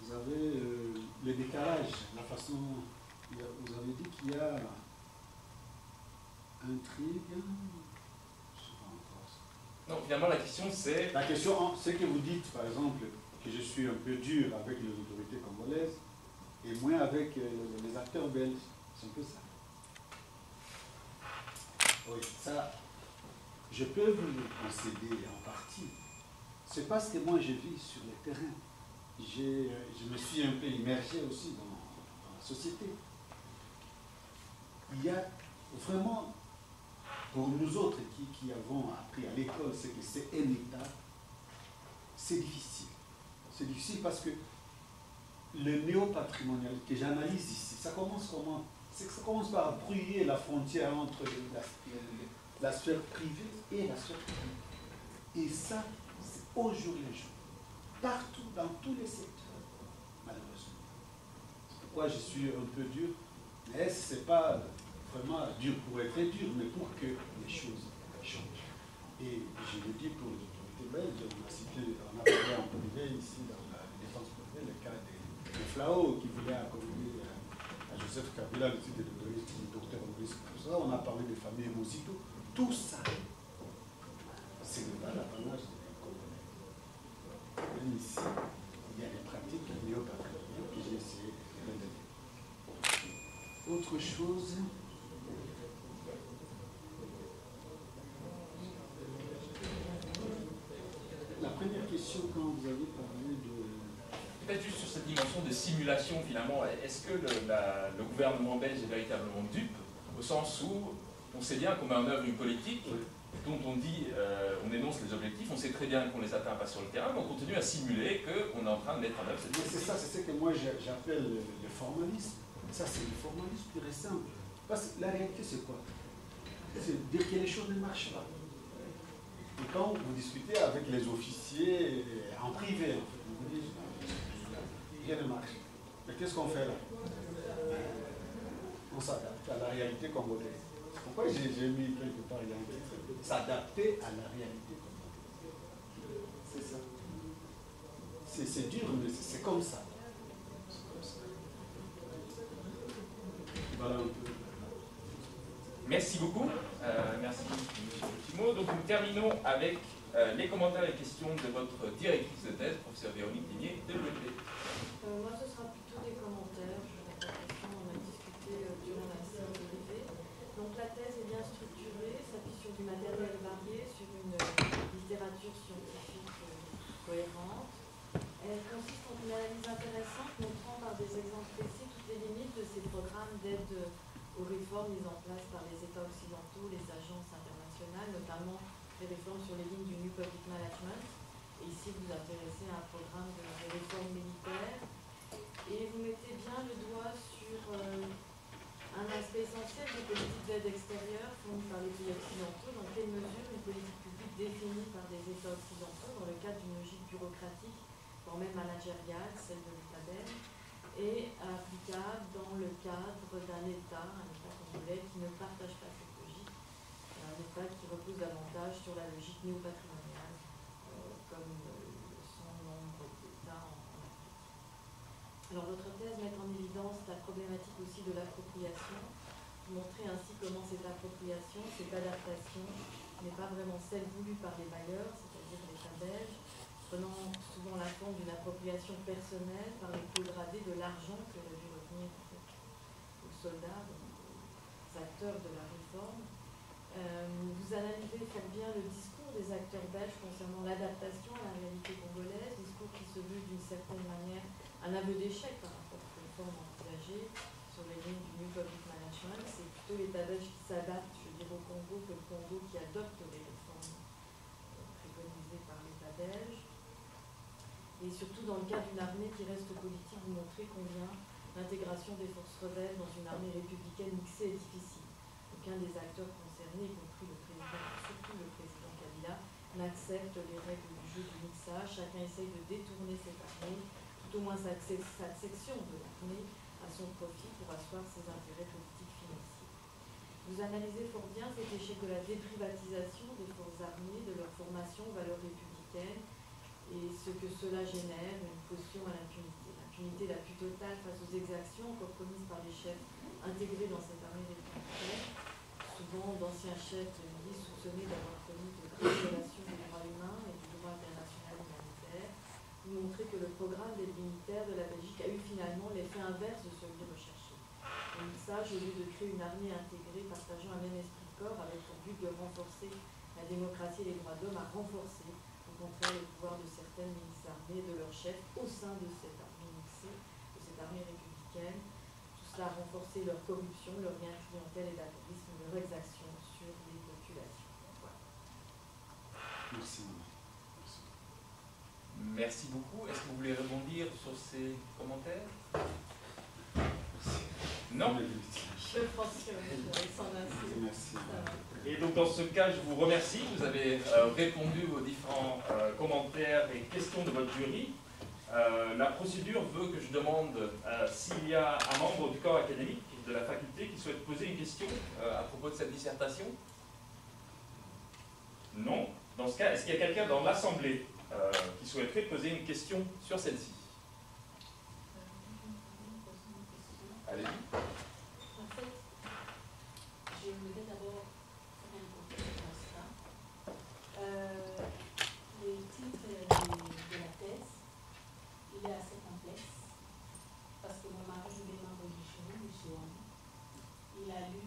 Vous avez le décalage, la façon. Vous avez dit qu'il y a intrigue. Non, finalement, la question c'est... La question, c'est que vous dites, par exemple, que je suis un peu dur avec les autorités congolaises et moins avec les acteurs belges. C'est un peu ça. Oui, ça, je peux vous le concéder en partie. C'est parce que moi, je vis sur le terrain. Je me suis un peu immergé aussi dans la société. Il y a vraiment... Pour nous autres qui avons appris à l'école, c'est que c'est un État, c'est difficile. C'est difficile parce que le néopatrimonial que j'analyse ici, ça commence comment? C'est que ça commence par brouiller la frontière entre la sphère privée et la sphère publique. Et ça, c'est au jour le jour. Partout, dans tous les secteurs, malheureusement. C'est pourquoi je suis un peu dur. Mais ce n'est pas vraiment dur pour être dur, mais pour que les choses changent. Et je le dis pour les autorités belges, on a parlé en privé ici dans la défense privée, le cas des Flao qui voulaient accorder à Joseph Kabila le titre de docteur honoris causa. On a parlé des familles Mosito. Tout ça, c'est pas l'apanage des Congolais. Même ici, il y a des pratiques néopatrimoniales que j'ai essayé de révéler. Autre chose. La première question, quand vous avez parlé de... Peut-être juste sur cette dimension de simulation, finalement, est-ce que le gouvernement belge est véritablement dupe, au sens où on sait bien qu'on met en œuvre une politique dont on dit, on énonce les objectifs, on sait très bien qu'on ne les atteint pas sur le terrain, mais on continue à simuler qu'on est en train de mettre en œuvre cette politique. C'est ça, c'est ce que moi j'appelle le formalisme. Ça, c'est le formalisme pur et simple. Parce que la réalité, c'est quoi? C'est dire que les choses ne marchent pas. Et quand vous discutez avec les officiers en privé, en fait, vous dites, rien ne marche. Mais qu'est-ce qu'on fait là? On s'adapte à la réalité congolaise. Pourquoi j'ai mis quelque part s'adapter à la réalité congolaise? C'est ça. C'est dur, mais c'est comme ça. Voilà un peu. Merci beaucoup. Merci, M. Timo. Donc nous terminons avec les commentaires et questions de votre directrice de thèse, professeure Véronique Digné, de l'UET. Moi, ce sera plutôt des commentaires. Je n'ai pas de questions, on a discuté durant la séance de l'EV. Donc la thèse est bien structurée, s'appuie sur du matériel varié, sur une littérature scientifique cohérente. Elle consiste en une analyse intéressante, montrant par des exemples précis toutes les limites de ces programmes d'aide aux réformes mises en place par les États occidentaux, les agences internationales, notamment les réformes sur les lignes du New Public Management. Et ici, vous vous intéressez à un programme de réforme militaire. Et vous mettez bien le doigt sur un aspect essentiel des politiques d'aide extérieure fournies par les pays occidentaux. Dans quelle mesure une politique publique définie par des États occidentaux, dans le cadre d'une logique bureaucratique, voire même managériale, celle de l'État belge, est applicable dans le cadre d'un État congolais qui ne partage pas cette logique, un État qui repose davantage sur la logique néopatrimoniale, comme son nombre d'États en Afrique. Alors votre thèse met en évidence la problématique aussi de l'appropriation, montrer ainsi comment cette appropriation, cette adaptation n'est pas vraiment celle voulue par les bailleurs, c'est-à-dire l'État belge, prenant souvent la forme d'une appropriation personnelle par les taux gradés de l'argent qui aurait dû revenir en fait, aux soldats, aux acteurs de la réforme. Vous analysez fort bien le discours des acteurs belges concernant l'adaptation à la réalité congolaise, discours qui se veut d'une certaine manière un aveu d'échec par rapport aux réformes envisagées, serait né du New Public Management. C'est plutôt l'État belge qui s'adapte, je veux dire, au Congo que le Congo qui adopte les réformes préconisées par l'État belge. Et surtout dans le cas d'une armée qui reste politique, vous montrez combien l'intégration des forces rebelles dans une armée républicaine mixée est difficile. Aucun des acteurs concernés, y compris le président, surtout le président Kabila, n'accepte les règles du jeu du mixage. Chacun essaye de détourner cette armée, tout au moins sa section de l'armée, à son profit pour asseoir ses intérêts politiques financiers. Vous analysez fort bien cet échec de la déprivatisation des forces armées, de leur formation aux valeurs républicaines, et ce que cela génère, une caution à l'impunité. L'impunité la plus totale face aux exactions encore commises par les chefs intégrés dans cette armée républicaine, souvent d'anciens chefs de milices soupçonnés d'avoir commis de graves violations des droits humains et du droit international humanitaire. Vous montrez que le programme des militaires de la Belgique a eu finalement l'effet inverse de celui recherché. Le mixage, au lieu de créer une armée intégrée partageant un même esprit de corps avec pour but de renforcer la démocratie et les droits d'homme, a renforcé au contraire le pouvoir de certaines milices armées et de leurs chefs au sein de cette armée mixée, de cette armée républicaine. Tout cela a renforcé leur corruption, leur lien clientèle et d'avérisme, leur exaction sur les populations. Voilà. Merci. Merci beaucoup. Est-ce que vous voulez rebondir sur ces commentaires? Non? Je pense que je vais s'en assez. Merci. Et donc dans ce cas, je vous remercie. Vous avez répondu aux différents commentaires et questions de votre jury. La procédure veut que je demande s'il y a un membre du corps académique de la faculté qui souhaite poser une question À propos de cette dissertation? Non. Dans ce cas, est-ce qu'il y a quelqu'un dans l'Assemblée qui souhaiterait poser une question Sur celle-ci. Allez-y. En fait, je voudrais d'abord faire un constat. Le titre de la thèse, il est assez complexe, parce que mon mari est membre du CHUM, il a lu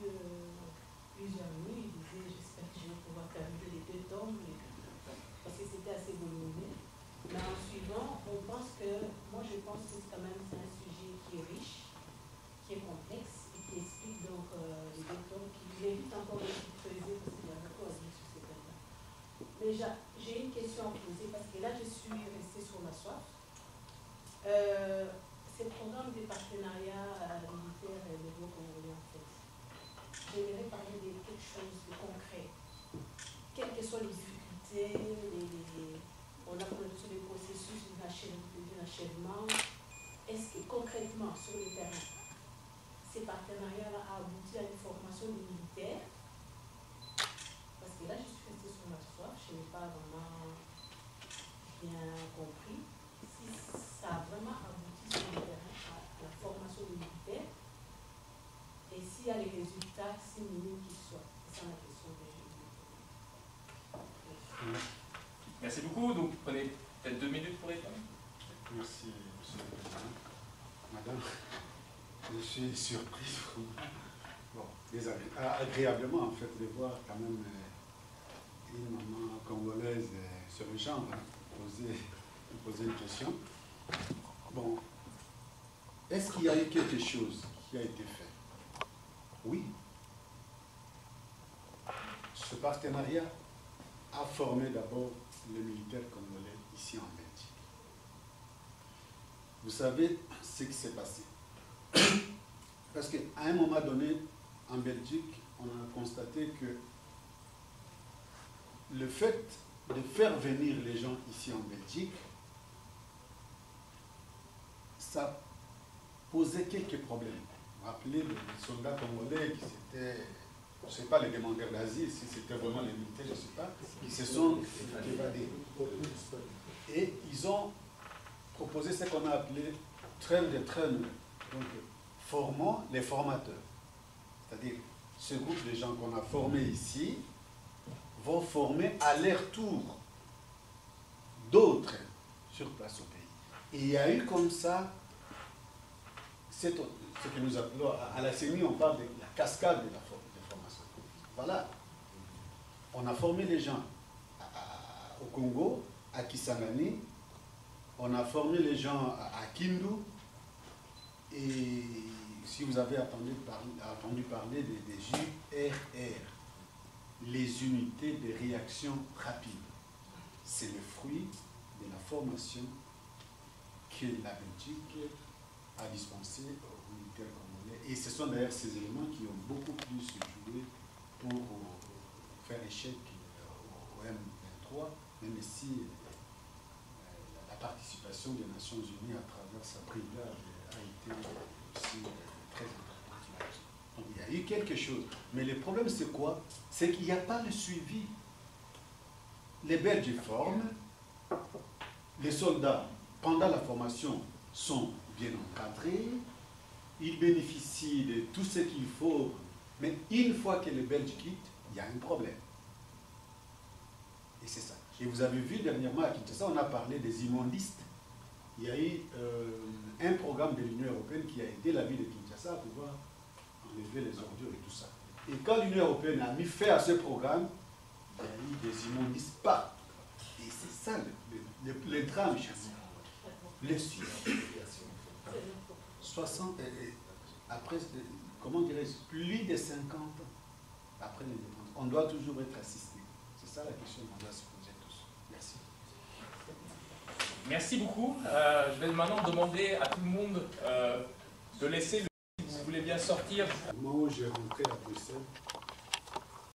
plusieurs livres, il disait j'espère que je vais pouvoir terminer les 2 tomes, parce que c'était assez volumineux. Mais en suivant, on pense que, moi je pense que c'est quand même un sujet qui est riche, qui est complexe et qui explique donc les 2 tomes, qui mérite encore de creuser parce qu'il y a beaucoup à dire sur ces thèmes-là. Mais j'ai une question à poser parce que là je suis restée sur ma soif. Ces programmes de partenariat militaire et de congolais en fait, j'aimerais parler de quelque chose de concret. Quelles que soient les difficultés, on a parlé sur le processus d'achèvement, est-ce que concrètement sur le terrain, ces partenariats-là ont abouti à une formation des militaires? Parce que là, je suis restée sur ma soif, je n'ai pas vraiment bien compris si ça a vraiment abouti sur le terrain à la formation des militaires et s'il y a les résultats, si minimes qu'ils soient. C'est ça ma question que je voulais poser. Merci beaucoup. Donc, prenez peut-être 2 minutes pour répondre. Merci, monsieur le président. Madame, je suis surpris, bon, agréablement en fait de voir quand même une maman congolaise sur le champ poser une question. Bon, est-ce qu'il y a eu quelque chose qui a été fait? Oui. Ce partenariat a formé d'abord les militaires congolais ici en Belgique. Vous savez ce qui s'est passé. Parce qu'à un moment donné, en Belgique, on a constaté que le fait de faire venir les gens ici en Belgique, ça posait quelques problèmes. Vous vous rappelez les soldats congolais qui s'étaient, je ne sais pas, les demandeurs d'asile, si c'était vraiment les militaires, je ne sais pas, qui se sont évadés. Et ils ont proposé ce qu'on a appelé train de train, donc formant les formateurs. C'est-à-dire, ce groupe de gens qu'on a formés ici vont former à leur tour d'autres sur place au pays. Et il y a eu comme ça, ce que nous appelons, à la CENI, on parle de la cascade de la formation. Voilà. On a formé les gens au Congo, à Kisangani, on a formé les gens à Kindu, et si vous avez entendu parler des JRR, les unités de réaction rapide, c'est le fruit de la formation que la Belgique a dispensée aux militaires congolais. Et ce sont d'ailleurs ces éléments qui ont beaucoup plus joué pour faire échec au M23, même si la participation des Nations Unies à travers sa brigade a été aussi très importante. Donc il y a eu quelque chose. Mais le problème c'est quoi? C'est qu'il n'y a pas le suivi. Les Belges forment, les soldats, pendant la formation, sont bien encadrés, ils bénéficient de tout ce qu'il faut, mais une fois que les Belges quittent, il y a un problème. Et c'est ça. Et vous avez vu dernièrement à Kinshasa, on a parlé des immondistes. Il y a eu un programme de l'Union européenne qui a aidé la ville de Kinshasa à pouvoir enlever les ordures et tout ça. Et quand l'Union européenne a mis fin à ce programme, il y a eu des immondistes partout. Et c'est ça le drame chez nous. Le suivi. 60, après, comment dirais-je, plus de 50 ans après l'indépendance, on doit toujours être assisté. C'est ça la question qu'on doit se poser tous. Merci. Merci beaucoup. Je vais maintenant demander à tout le monde de laisser, si vous voulez bien sortir. Au moment où j'ai rentré à Bruxelles,